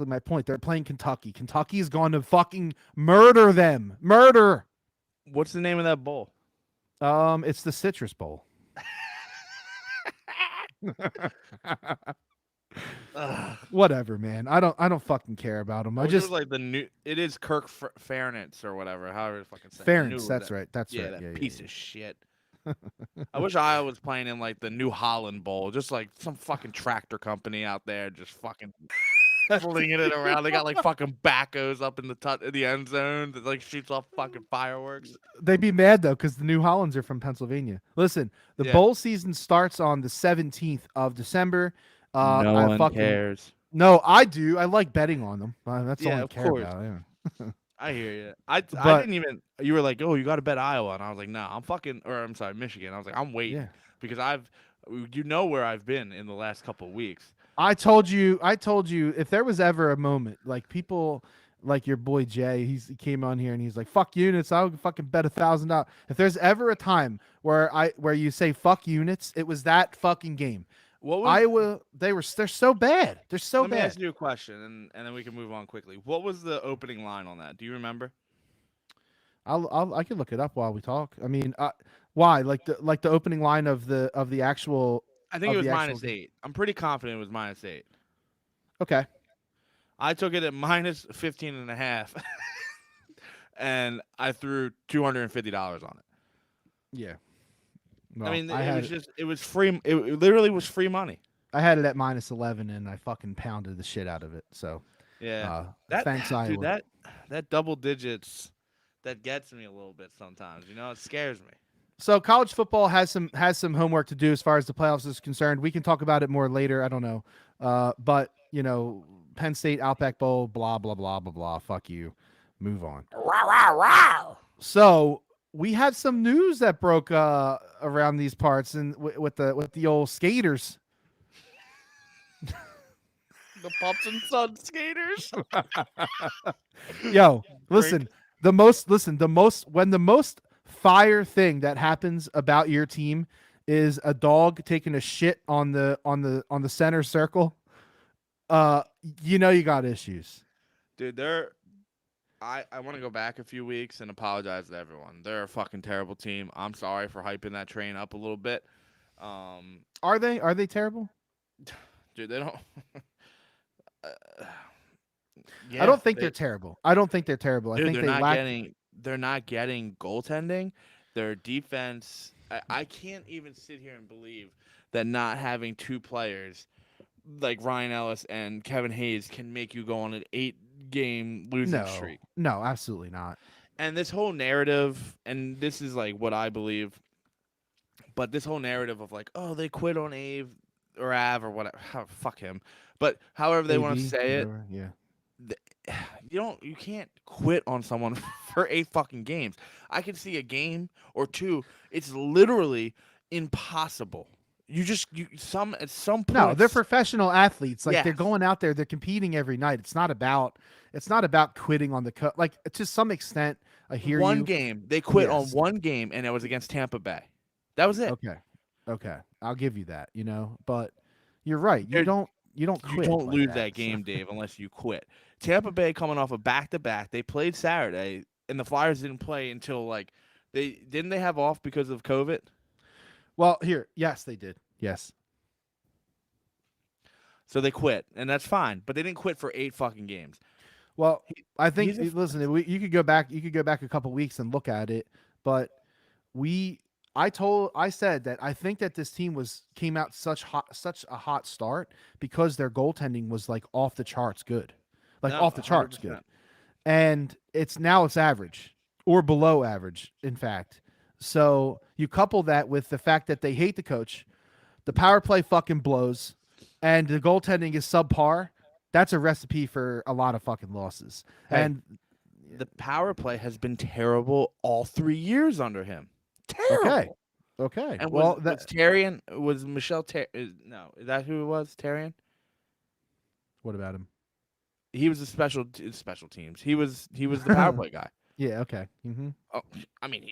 my point. They're playing Kentucky. Kentucky is going to fucking murder them. Murder. What's the name of that bowl? It's the Citrus Bowl. Whatever, man. I don't fucking care about them. I just like the new. It is Kirk Ferentz or whatever. However, fucking say. Ferentz. That's right. That's right. That Yeah, piece of shit. I wish Iowa was playing in like the New Holland Bowl, just like some fucking tractor company out there, just fucking flinging it around. They got like fucking backos up in the end zone that like shoots off fucking fireworks. They'd be mad though because the New Hollands are from Pennsylvania. Listen, the Yeah. bowl season starts on the 17th of December. No I one fucking cares. no, I do. I like betting on them. That's all Yeah, I of care course. about. Yeah. I hear you. I But didn't even. You were like, oh, you got to bet Iowa, and I was like, no, I'm fucking. Or I'm sorry, Michigan. I was like, I'm waiting yeah, because you know where I've been in the last couple of weeks. I told you. If there was ever a moment like people like your boy Jay, he came on here and he's like, "Fuck units." I would fucking bet $1,000. If there's ever a time where you say "fuck units," it was that fucking game. What was? Iowa, they're so bad. They're so Let me bad. ask you a question, and then we can move on quickly. What was the opening line on that? Do you remember? I can look it up while we talk. I mean, why? Like the opening line of the actual I think it was actual minus 8. I'm pretty confident it was minus 8. Okay. I took it at minus 15 and a half, and I threw $250 on it. Yeah. Well, I mean, had it was free. It literally was free money. I had it at minus 11 and I fucking pounded the shit out of it. So, Yeah, thanks Iowa. dude, that double digits, that gets me a little bit sometimes. You know, it scares me. So college football has some homework to do as far as the playoffs is concerned. We can talk about it more later. I don't know. But you know, Penn State Outback Bowl, blah blah blah blah blah. Fuck you. Move on. Wow, wow, wow. So we had some news that broke around these parts and with the old skaters. The Pumps and Sons skaters. Yo, listen. The most when the most fire thing that happens about your team is a dog taking a shit on the center circle. You know you got issues. Dude, I want to go back a few weeks and apologize to everyone. They're a fucking terrible team. I'm sorry for hyping that train up a little bit. Are they terrible? Dude, they don't. I don't think they're terrible. I don't think they're terrible. Dude, I think they're not getting goaltending. Their defense. I can't even sit here and believe that not having two players like Ryan Ellis and Kevin Hayes can make you go on an 8-game losing streak. No, absolutely not. And this whole narrative, and this is like what I believe, but this whole narrative of like, oh, they quit on Ave or Av or whatever. Fuck him. But however they want to say it, yeah. You can't quit on someone for 8 fucking games. I can see a game or two. It's literally impossible. At some point. No, they're professional athletes. Like Yes. they're going out there, they're competing every night. It's not about quitting on the like to some extent. I hear one you. game. They quit on Yes. one game, and it was against Tampa Bay. That was it. Okay. I'll give you that, but you're right. You don't quit. You don't like lose that. that game, Dave, unless you quit. Tampa Bay coming off a back-to-back. They played Saturday, and the Flyers didn't play until like they have off because of COVID. Well, yes, they did. Yes. So they quit, and that's fine. But they didn't quit for 8 fucking games. Well, I think he's listen, you could go back a couple weeks and look at it, but I said that I think that this team came out such a hot start because their goaltending was like off the charts good. Like No, off the charts 100%. good. And it's average or below average, in fact. So you couple that with the fact that they hate the coach, the power play fucking blows, and the goaltending is subpar. That's a recipe for a lot of fucking losses. Hey, and the power play has been terrible all 3 years under him. Terrible. Okay. And well, was Michelle no, is that who it was? Tarian? What about him? He was the special teams. He was the power play guy. Yeah. Okay. Mm-hmm. Oh, I mean,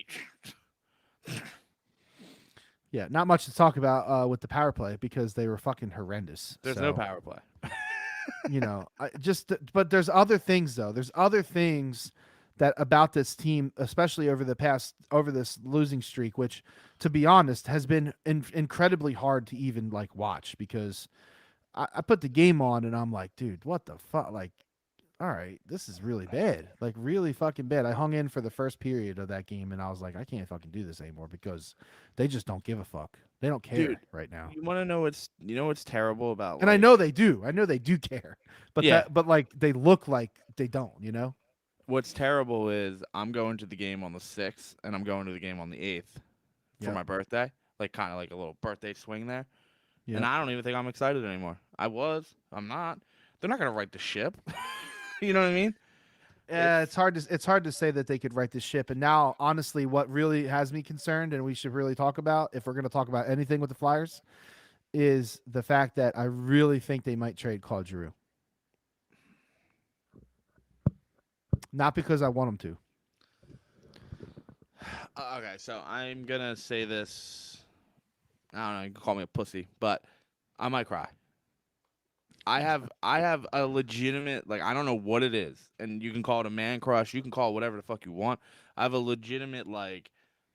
Yeah, not much to talk about with the power play because they were fucking horrendous. there's no power play. But there's other things though. There's other things that about this team, especially over this losing streak, which, to be honest, has been incredibly hard to even like watch because I put the game on and I'm like, dude, what the fuck? Like, all right, this is really bad. Like really fucking bad. I hung in for the first period of that game and I was like, I can't fucking do this anymore because they just don't give a fuck. They don't care Dude, right now. you want to know what's terrible about And I like know they do. I know they do care. But yeah. but like they look like they don't, you know? What's terrible is I'm going to the game on the 6th and I'm going to the game on the 8th for Yep. my birthday, like kind of like a little birthday swing there. And Yep. I don't even think I'm excited anymore. I'm not. They're not gonna right the ship. You know what I mean? Yeah, It's it's hard to say that they could right this ship. And now, honestly, what really has me concerned, and we should really talk about, if we're going to talk about anything with the Flyers, is the fact that I really think they might trade Claude Giroux. Not because I want them okay. So I'm gonna say this. I don't know. You can call me a pussy, but I might cry. I have a legitimate like I don't know what it is, and you can call it a man crush. You can call it whatever the fuck you want. I have a legitimate like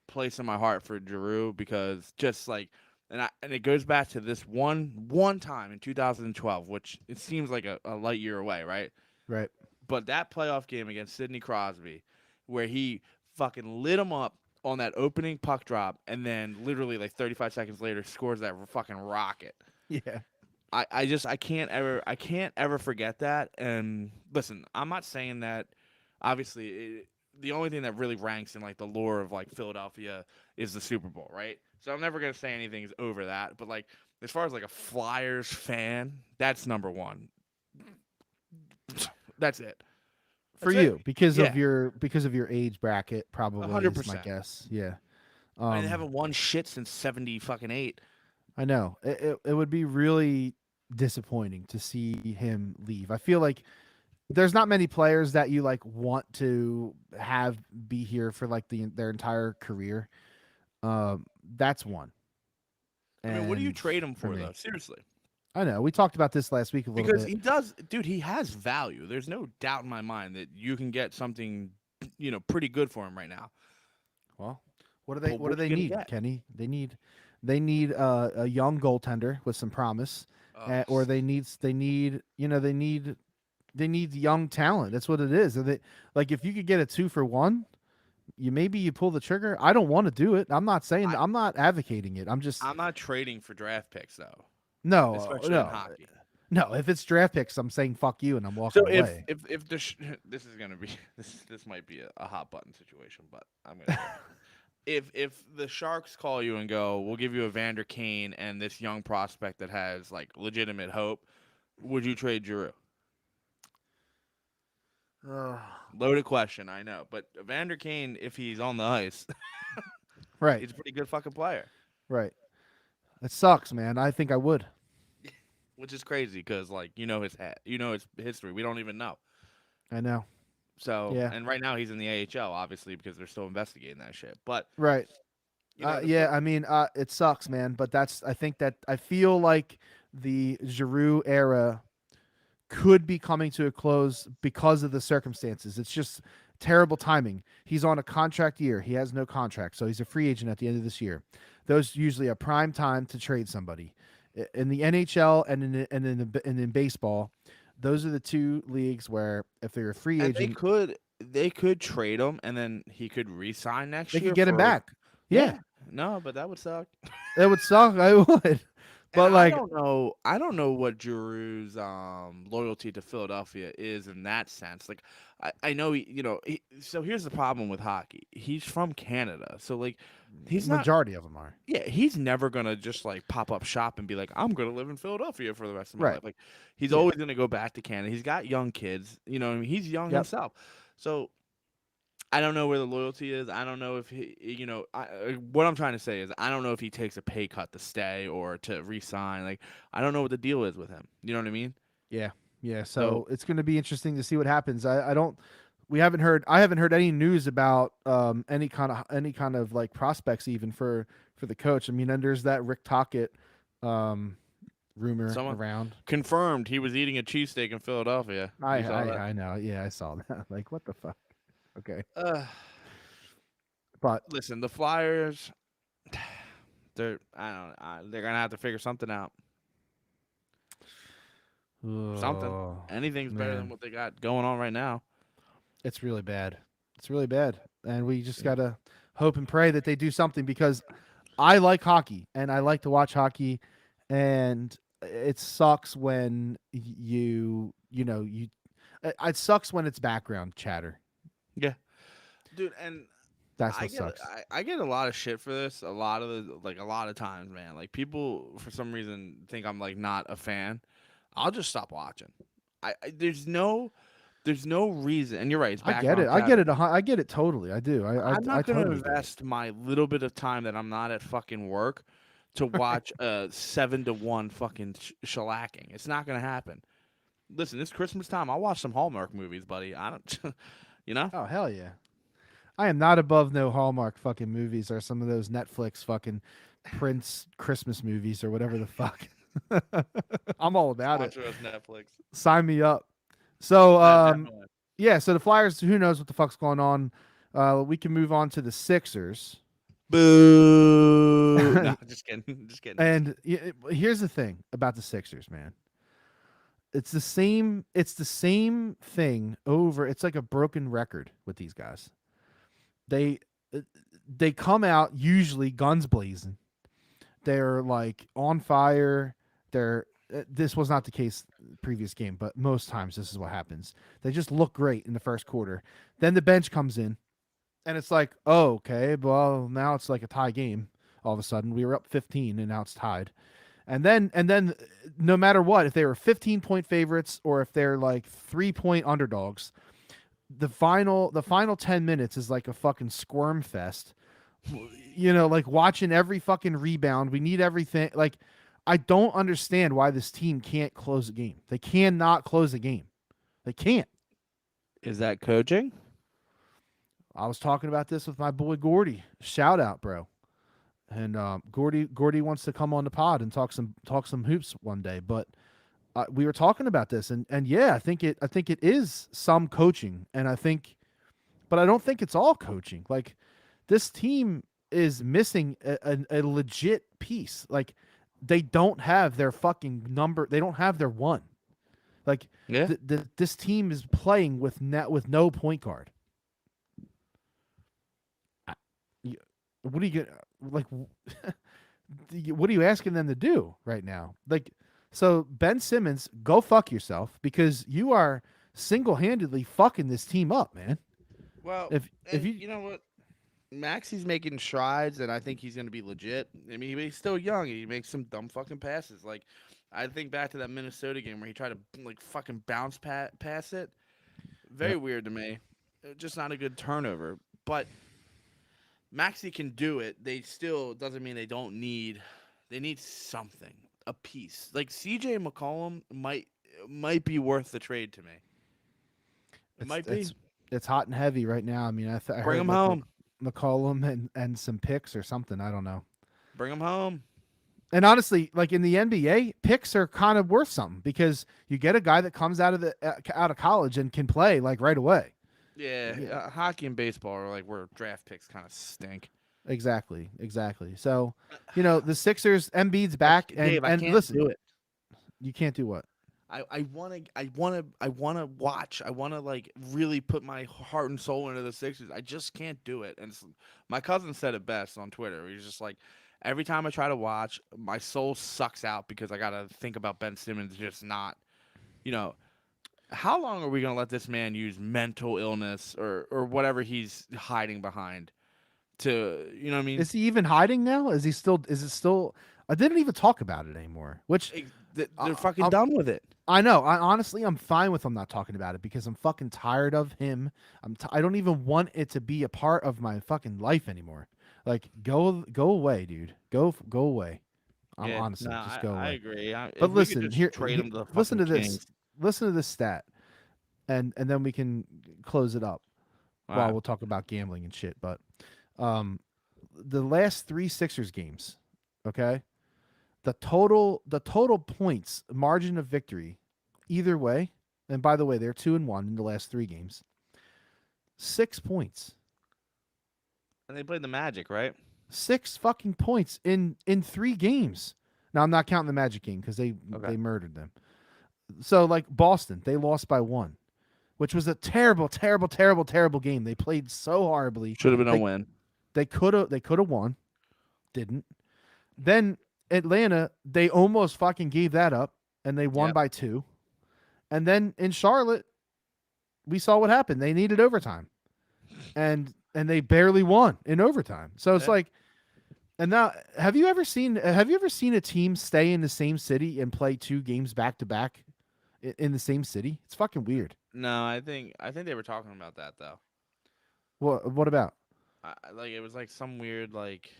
place in my heart for Giroux because just like and it goes back to this one time in 2012, which it seems like a light year away, right? to. Right. But that playoff game against Sidney Crosby, where he fucking lit him up on that opening puck drop, and then literally like 35 seconds later scores that fucking rocket. Yeah. I can't ever forget that. And listen, I'm not saying that. Obviously, the only thing that really ranks in like the lore of like Philadelphia is the Super Bowl, right? So I'm never gonna say anything is over that. But like as far as like a Flyers fan, that's number one. That's it. For That's it. you, because Yeah, of your age bracket, probably hundred is my percent. guess. Yeah. I mean, they haven't won shit since 70 fucking 8. I know. It would be really disappointing to see him leave. I feel like there's not many players that you like want to have be here for like their entire career. That's one. I mean, what do you And trade him for for though? me, Seriously. I know we talked about this last week a little Because bit. he does, dude. He has value. There's no doubt in my mind that you can get something, pretty good for him right now. Well, But what do what are they you gonna need, get? Kenny? They need a young goaltender with some promise, Oh, or they need young talent. That's what it is. And they, like if you could get a 2-for-1, you pull the trigger. I don't want to do it. I, I'm not advocating it. I'm just I'm not trading for draft picks though, no especially in no hockey. no. If it's draft picks, I'm saying fuck you and I'm So walking away. if the this is gonna be this might be a hot button situation, but I'm gonna say it. If the Sharks call you and go, we'll give you a Vander Kane and this young prospect that has like legitimate hope, would you trade Giroux? Loaded question, I know, but Vander Kane, if he's on the ice, Right, he's a pretty good fucking player, right. It sucks, man. I think I would. which is crazy because like his history. We don't even know. I know. So Yeah. and right now he's in the AHL, obviously because they're still investigating that shit. But Right. the Yeah, I mean, it sucks, man. But I think that I feel like the Giroux era could be coming to a close because of the circumstances. It's just terrible timing. He's on a contract year. He has no contract, so he's a free agent at the end of this year. Those usually a prime time to trade somebody. In the NHL and in baseball, those are the two leagues where if they're a free and agent, they could trade him and then he could re-sign next they could year get him for back. Yeah, yeah. No, but that would suck. it would suck. I would, And but like, I don't know what Giroux's loyalty to Philadelphia is in that sense. Like I know so here's the problem with hockey. He's from Canada. So like he's not majority of them are. yeah, he's never gonna just like pop up shop and be like, I'm gonna live in Philadelphia for the rest of my Right. life. Like he's Yeah. always gonna go back to Canada. He's got young kids, what I mean? He's young Yep. himself. So I don't know where the loyalty is. I don't know if what I'm trying to say is I don't know if he takes a pay cut to stay or to resign. Like I don't know what the deal is with him. You know what I mean? Yeah. Yeah. So So it's going to be interesting to see what happens. I don't. I haven't heard any news about any kind of like prospects even for the coach. I mean, and there's that Rick Tocchet rumor someone around. confirmed he was eating a cheesesteak in Philadelphia. You saw that? I know. Yeah, I saw that. Like, what the fuck? Okay, Uh, but listen, the Flyers, they're gonna have to figure something out. something. Oh, Anything's better than man, what they got going on right now. it's really bad. It's really bad, and we just Yeah. gotta hope and pray that they do something because I like hockey and I like to watch hockey, and it sucks when it sucks when it's background chatter. Yeah, dude, and That's what sucks. I get a lot of shit for this. A lot of times, man. Like people for some reason think I'm like not a fan. I'll just stop watching. There's no reason. And you're right. It's I get it. background I get chatter. it. I get it totally. I do. I'm I not gonna totally get it. invest my little bit of time that I'm not at fucking work to watch a 7-1 fucking shellacking. It's not gonna happen. Listen, it's Christmas time. I'll watch some Hallmark movies, buddy. I don't, you know. Oh hell yeah! I am not above no Hallmark fucking movies or some of those Netflix fucking Prince Christmas movies or whatever the fuck. I'm all about it. Sponsor us, Netflix. Sign me up. So Definitely. yeah, so the Flyers, who knows what the fuck's going on? We can move on to the Sixers. Boo! No, just kidding. Just kidding. And here's the thing about the Sixers, man. It's the same. It's the same thing over. It's like a broken record with these guys. They uh, they come out usually guns blazing. They're like on fire. They're this was not the case previous game, but most times this is what happens. They just look great in the first quarter. Then the bench comes in, and it's like, oh, okay, well now it's like a tie game. All of a sudden, we were up 15, and now it's tied. And then no matter what, if they were 15-point favorites or if they're like 3-point underdogs, the final 10 minutes is like a fucking squirm fest. Like watching every fucking rebound. We need everything. Like I don't understand why this team can't close a game. They cannot close a game. They can't. Is that coaching? I was talking about this with my boy Gordy. Shout out, bro. And Gordy wants to come on the pod and talk some hoops one day. But we were talking about this, and yeah, I think it is some coaching, but I don't think it's all coaching. Like this team is missing a legit piece. Like they don't have their fucking number. They don't have their one. Like Yeah. this team is playing with no point guard. What are you gonna like? What are you asking them to do right now? Like, so Ben Simmons, go fuck yourself because you are single-handedly fucking this team up, man. Well, If you you know what, Maxi's making strides, and I think he's gonna be legit. I mean, he's still young. He makes some dumb fucking passes. Like, I think back to that Minnesota game where he tried to like fucking bounce pass it. Very Yep. weird to me. Just not a good turnover. But Maxi can do it. They still doesn't mean they don't need. They need something, a piece. Like CJ McCollum might be worth the trade to me. It it's might be. it's hot and heavy right now. I mean, I Bring heard him like home. McCollum and some picks or something. I don't know. Bring him home. And honestly, like in the NBA, picks are kind of worth something because you get a guy that comes out of college and can play like right away. Yeah, Yeah. hockey and baseball are like where draft picks kind of stink. Exactly. So, the Sixers, Embiid's back, Dave, I and can't listen, do it. you can't do what? I wanna watch. I wanna like really put my heart and soul into the Sixers. I just can't do it. And my cousin said it best on Twitter. He's just like, every time I try to watch, my soul sucks out because I gotta think about Ben Simmons just not, you know. How long are we gonna let this man use mental illness or whatever he's hiding behind to, you know what I mean? Is he even hiding now? Is it still? I didn't even talk about it anymore, which They're fucking I'm, done with it. I know. I'm fine with him not talking about it because I'm fucking tired of him. I don't even want it to be a part of my fucking life anymore. Like, go away, dude. Go away. I'm Yeah, honestly no, just go away. I agree. If But we could listen, just here, trade him to the listen to fucking this. Kings. Listen to this stat, and then we can close it up. All While right. we'll talk about gambling and shit. But the last 3 Sixers games, okay, the total points margin of victory, either way. And by the way, they're 2-1 in the last 3 games. 6 points. And they played the Magic, right? 6 fucking points in 3 games. Now I'm not counting the Magic game because they Okay. murdered them. So like Boston, they lost by 1, which was a terrible, terrible, terrible, terrible game. They played so horribly. Should have been a They win. they could have won, didn't. Then Atlanta, they almost fucking gave that up, and they won Yep. by 2. And then in Charlotte, we saw what happened. They needed overtime, and they barely won in overtime. So it's Yeah. like, and now have you ever seen a team stay in the same city and play 2 games back to back in the same city? It's fucking weird. No, I think they were talking about that though. What about? Like it was like some weird like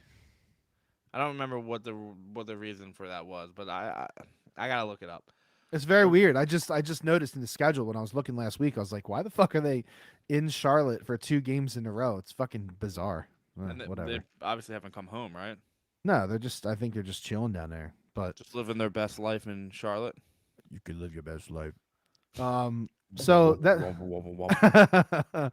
I don't remember what the reason for that was, but I gotta look it up. It's very weird. I just noticed in the schedule when I was looking last week. I was like, why the fuck are they in Charlotte for 2 games in a row? It's fucking bizarre. And Whatever. they obviously haven't come home, right? No, I think they're just chilling down there. But Just living their best life in Charlotte. you could live your best life. So that.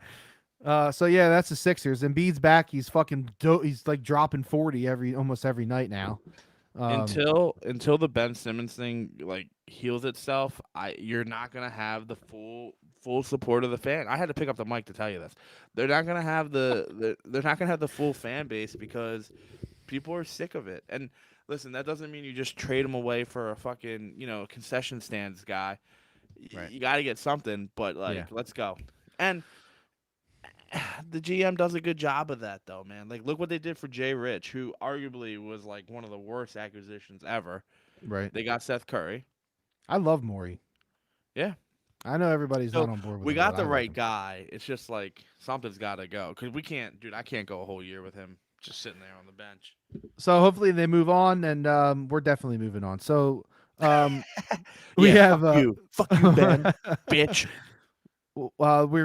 So yeah, that's the Sixers. Embiid's back. He's fucking. He's like dropping 40 almost every night now. Until the Ben Simmons thing like heals itself, you're not gonna have the full support of the fan. I had to pick up the mic to tell you this. They're not gonna have they're not gonna have the full fan base because people are sick of it. And listen, that doesn't mean you just trade him away for a fucking concession stands guy. Right. You got to get something, but like Yeah. let's go. And the GM does a good job of that, though, man. Like, look what they did for Jay Rich, who arguably was like one of the worst acquisitions ever. Right. They got Seth Curry. I love Morey. Yeah. I know everybody's So not on board with we it, got but the I love right him. guy. It's just like something's got to go because we can't, dude. I can't go a whole year with him just sitting there on the bench. So hopefully they move on, and we're definitely moving on. So we Yeah, have fuck you, Ben, bitch.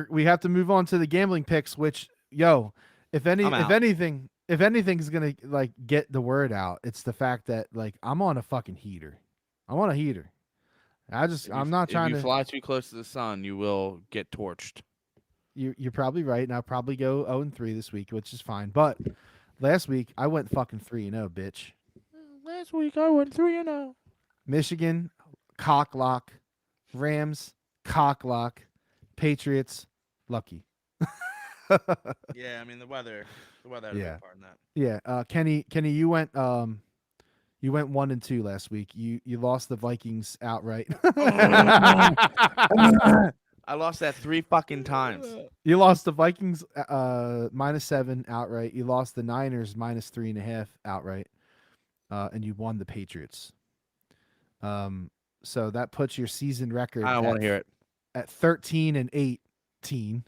we have to move on to the gambling picks. Which if I'm out. anything's gonna like get the word out, it's the fact that like I'm on a fucking heater. I'm on a heater. I'm not trying If you to. fly too close to the sun, you will get torched. You're probably right, and I'll probably go 0-3 this week, which is fine. But last week I went fucking 3-0, bitch. Last week I went 3-0. Michigan, cocklock. Rams, cocklock. Patriots, lucky. Yeah, I mean the weather had a Yeah. big part in that. Yeah, Kenny, you went 1-2 last week. You lost the Vikings outright. I lost that 3 fucking times. You lost the Vikings -7 outright. You lost the Niners -3.5 outright, and you won the Patriots. So that puts your season record. I don't want to hear it. At 13-18.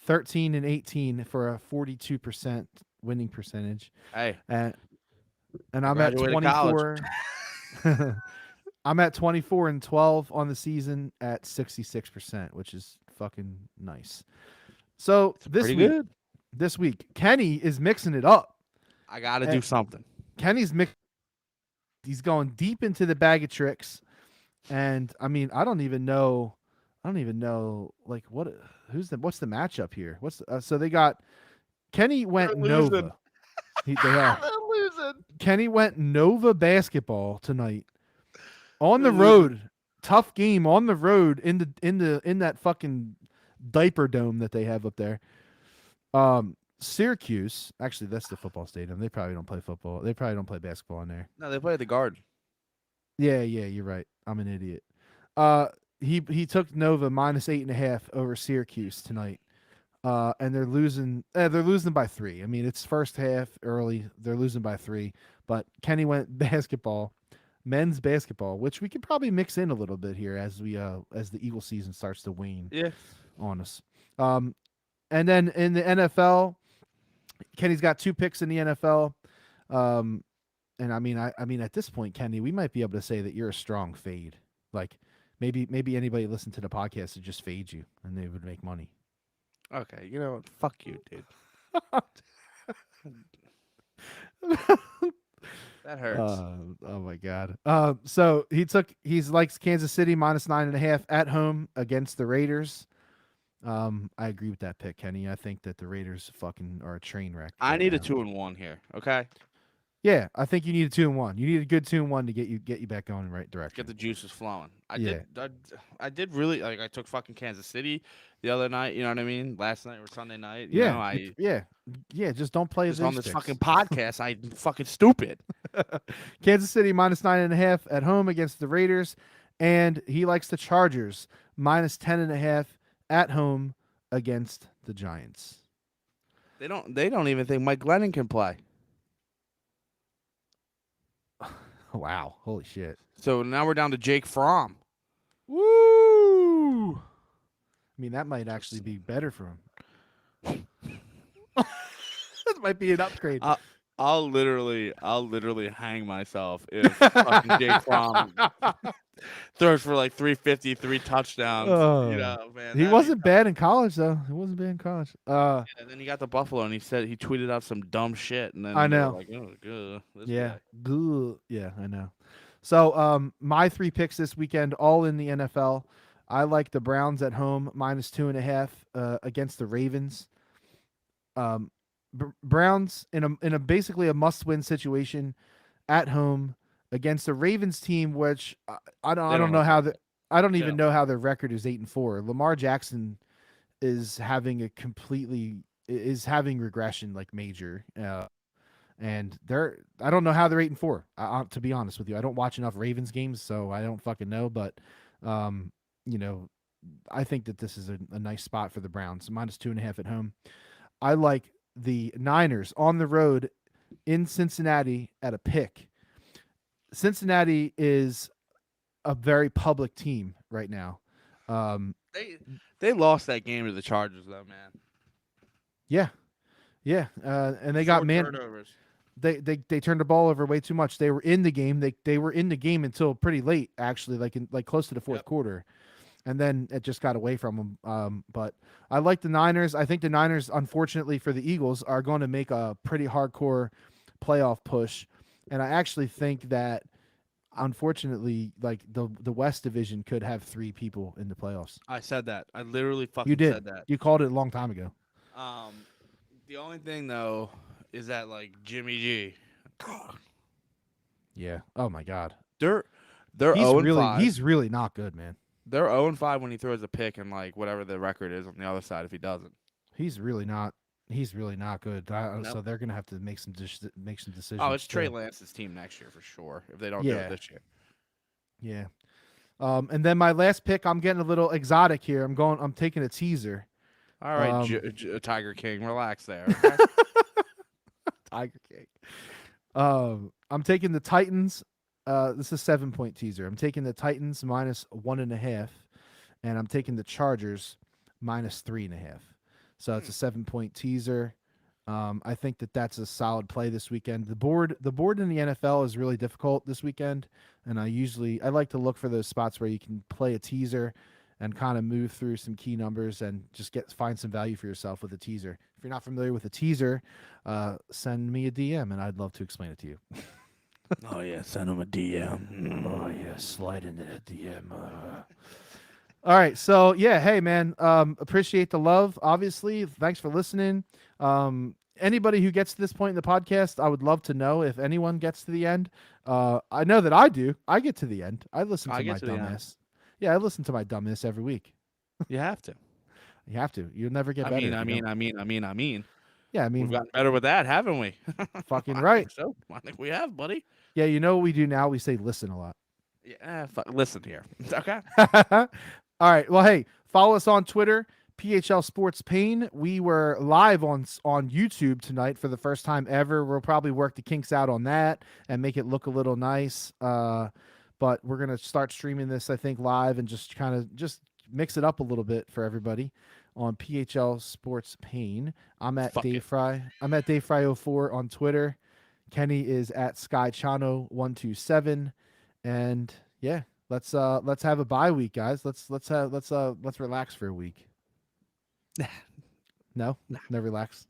13-18 for a 42% winning percentage. Hey, And I'm at graduated college. 24. I'm at 24-12 on the season at 66%, which is fucking nice. So this week, Kenny is mixing it up. I got to do something. Kenny's he's going deep into the bag of tricks, and I mean, I don't even know like what's the matchup here? So they got Kenny went Nova. They are. They're losing. Kenny went Nova basketball tonight on the road. Tough game on the road in that fucking diaper dome that they have up there. Syracuse, actually that's the football stadium. They probably don't play football. They probably don't play basketball in there. No, they play at the Garden. Yeah, you're right. I'm an idiot. He took Nova -8.5 over Syracuse tonight. And they're losing. They're losing by 3. I mean, it's first half early. They're losing by 3. But Kenny went basketball, men's basketball, which we could probably mix in a little bit here as the Eagle season starts to wane on us. And then in the NFL, Kenny's got 2 picks in the NFL. And I mean at this point, Kenny, we might be able to say that you're a strong fade. Like maybe anybody listen to the podcast would just fade you and they would make money. Okay, you know what? Fuck you, dude. That hurts. Oh my god. So he's likes Kansas City -9.5 at home against the Raiders. I agree with that pick, Kenny. I think that the Raiders fucking are a train wreck. I right need a now. 2-1 here. Okay. Yeah, I think you need a 2-1. You need a good 2-1 to get you back going in the right Get direction. the juices flowing. Yeah. I did really like. I took fucking Kansas City the other night. You know what I mean? Last night or Sunday night. You know, Yeah. I Yeah. Just don't play just on those this picks. fucking podcast. I fucking stupid. Kansas City -9.5 at home against the Raiders, and he likes the Chargers -10.5 at home against the Giants. They don't even think Mike Glennon can play. Wow, holy shit! So now we're down to Jake Fromm. Woo! I mean, that might actually be better for him. That might be an upgrade. I'll literally hang myself if fucking Jake Fromm throws for like 350, 3 touchdowns. You know, man. He wasn't bad in college, though. He wasn't bad in college. And then he got to Buffalo, and he tweeted out some dumb shit, and then I they were know. like, oh, good, this Yeah. guy. Good. Yeah, I know. So, my 3 picks this weekend, all in the NFL. I like the Browns at home -2.5 against the Ravens. Browns in a basically a must-win situation at home against the Ravens team, which I don't know look how that I don't They even don't. know how their record is 8-4. Lamar Jackson is having regression like major. And I don't know how they're 8-4. To be honest with you, I don't watch enough Ravens games, so I don't fucking know. But, you know, I think that this is a nice spot for the Browns, -2.5 at home. I like the Niners on the road in Cincinnati at a pick. Cincinnati is a very public team right now. They lost that game to the Chargers, though, man. Yeah, and they got turnovers. They turned the ball over way too much. They were in the game. They were in the game until pretty late, actually, like close to the fourth quarter, and then it just got away from them. But I like the Niners. I think the Niners, unfortunately for the Eagles, are going to make a pretty hardcore playoff push, and I actually think that, unfortunately, like the West Division could have 3 people in the playoffs. I said that. I literally fucking You did. said that. You called it a long time ago. The only thing though is that like Jimmy G, Yeah. Oh my God. they're He's 0-5. he's really not good, man. They're 0-5 when he throws a pick, and like whatever the record is on the other side if he doesn't. He's really not. He's really not good. Nope. So they're gonna have to make some decisions. Oh, it's Trey too. Lance's team next year for sure. If they don't do Yeah. it this year. Yeah. And then my last pick, I'm getting a little exotic here. I'm taking a teaser. All right, Tiger King, relax there. Okay? Tiger King. I'm taking the Titans. This is a 7-point teaser. I'm taking the Titans -1.5, and I'm taking the Chargers -3.5. So it's a 7-point teaser. I think that's a solid play this weekend. The board in the NFL is really difficult this weekend, and I like to look for those spots where you can play a teaser and kind of move through some key numbers and just find some value for yourself with a teaser. If you're not familiar with a teaser, send me a DM and I'd love to explain it to you. Oh yeah, send him a DM. Oh yeah, slide into that DM. All right, so yeah, hey man, appreciate the love. Obviously, thanks for listening. Anybody who gets to this point in the podcast, I would love to know if anyone gets to the end. I know that I do. I get to the end. I listen to my dumbass. Yeah, I listen to my dumbass every week. You have to. You have to. You'll never get better. I mean. Yeah, I We've mean, gotten better with that, haven't we? fucking I right. think so. I think we have, buddy. Yeah, you know what we do now? We say listen a lot. Yeah, listen here. Okay. All right. Well, hey, follow us on Twitter, PHL Sports Pain. We were live on YouTube tonight for the first time ever. We'll probably work the kinks out on that and make it look a little nice. But we're gonna start streaming this, I think, live and just kind of mix it up a little bit for everybody on PHL Sports Pain. I'm at Dave Fry. I'm at Dave Fry 04 on Twitter. Kenny is at SkyChano127, and yeah, let's have a bye week, guys. Let's relax for a week. No, relax.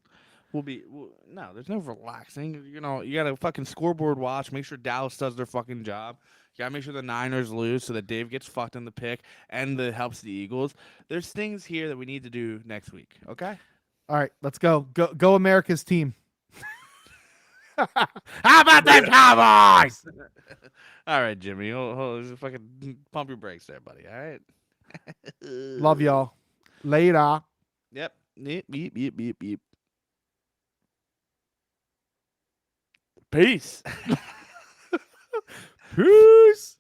No, there's no relaxing. You know, you got to fucking scoreboard watch. Make sure Dallas does their fucking job. You got to make sure the Niners lose so that Dave gets fucked in the pick and that helps the Eagles. There's things here that we need to do next week. Okay. All right, let's go. Go America's team. How about them Cowboys? All right, Jimmy. Just fucking pump your brakes there, buddy. All right. Love y'all. Later. Yep. Yep. Yep. Yep. Yep. Yep. Peace. Peace.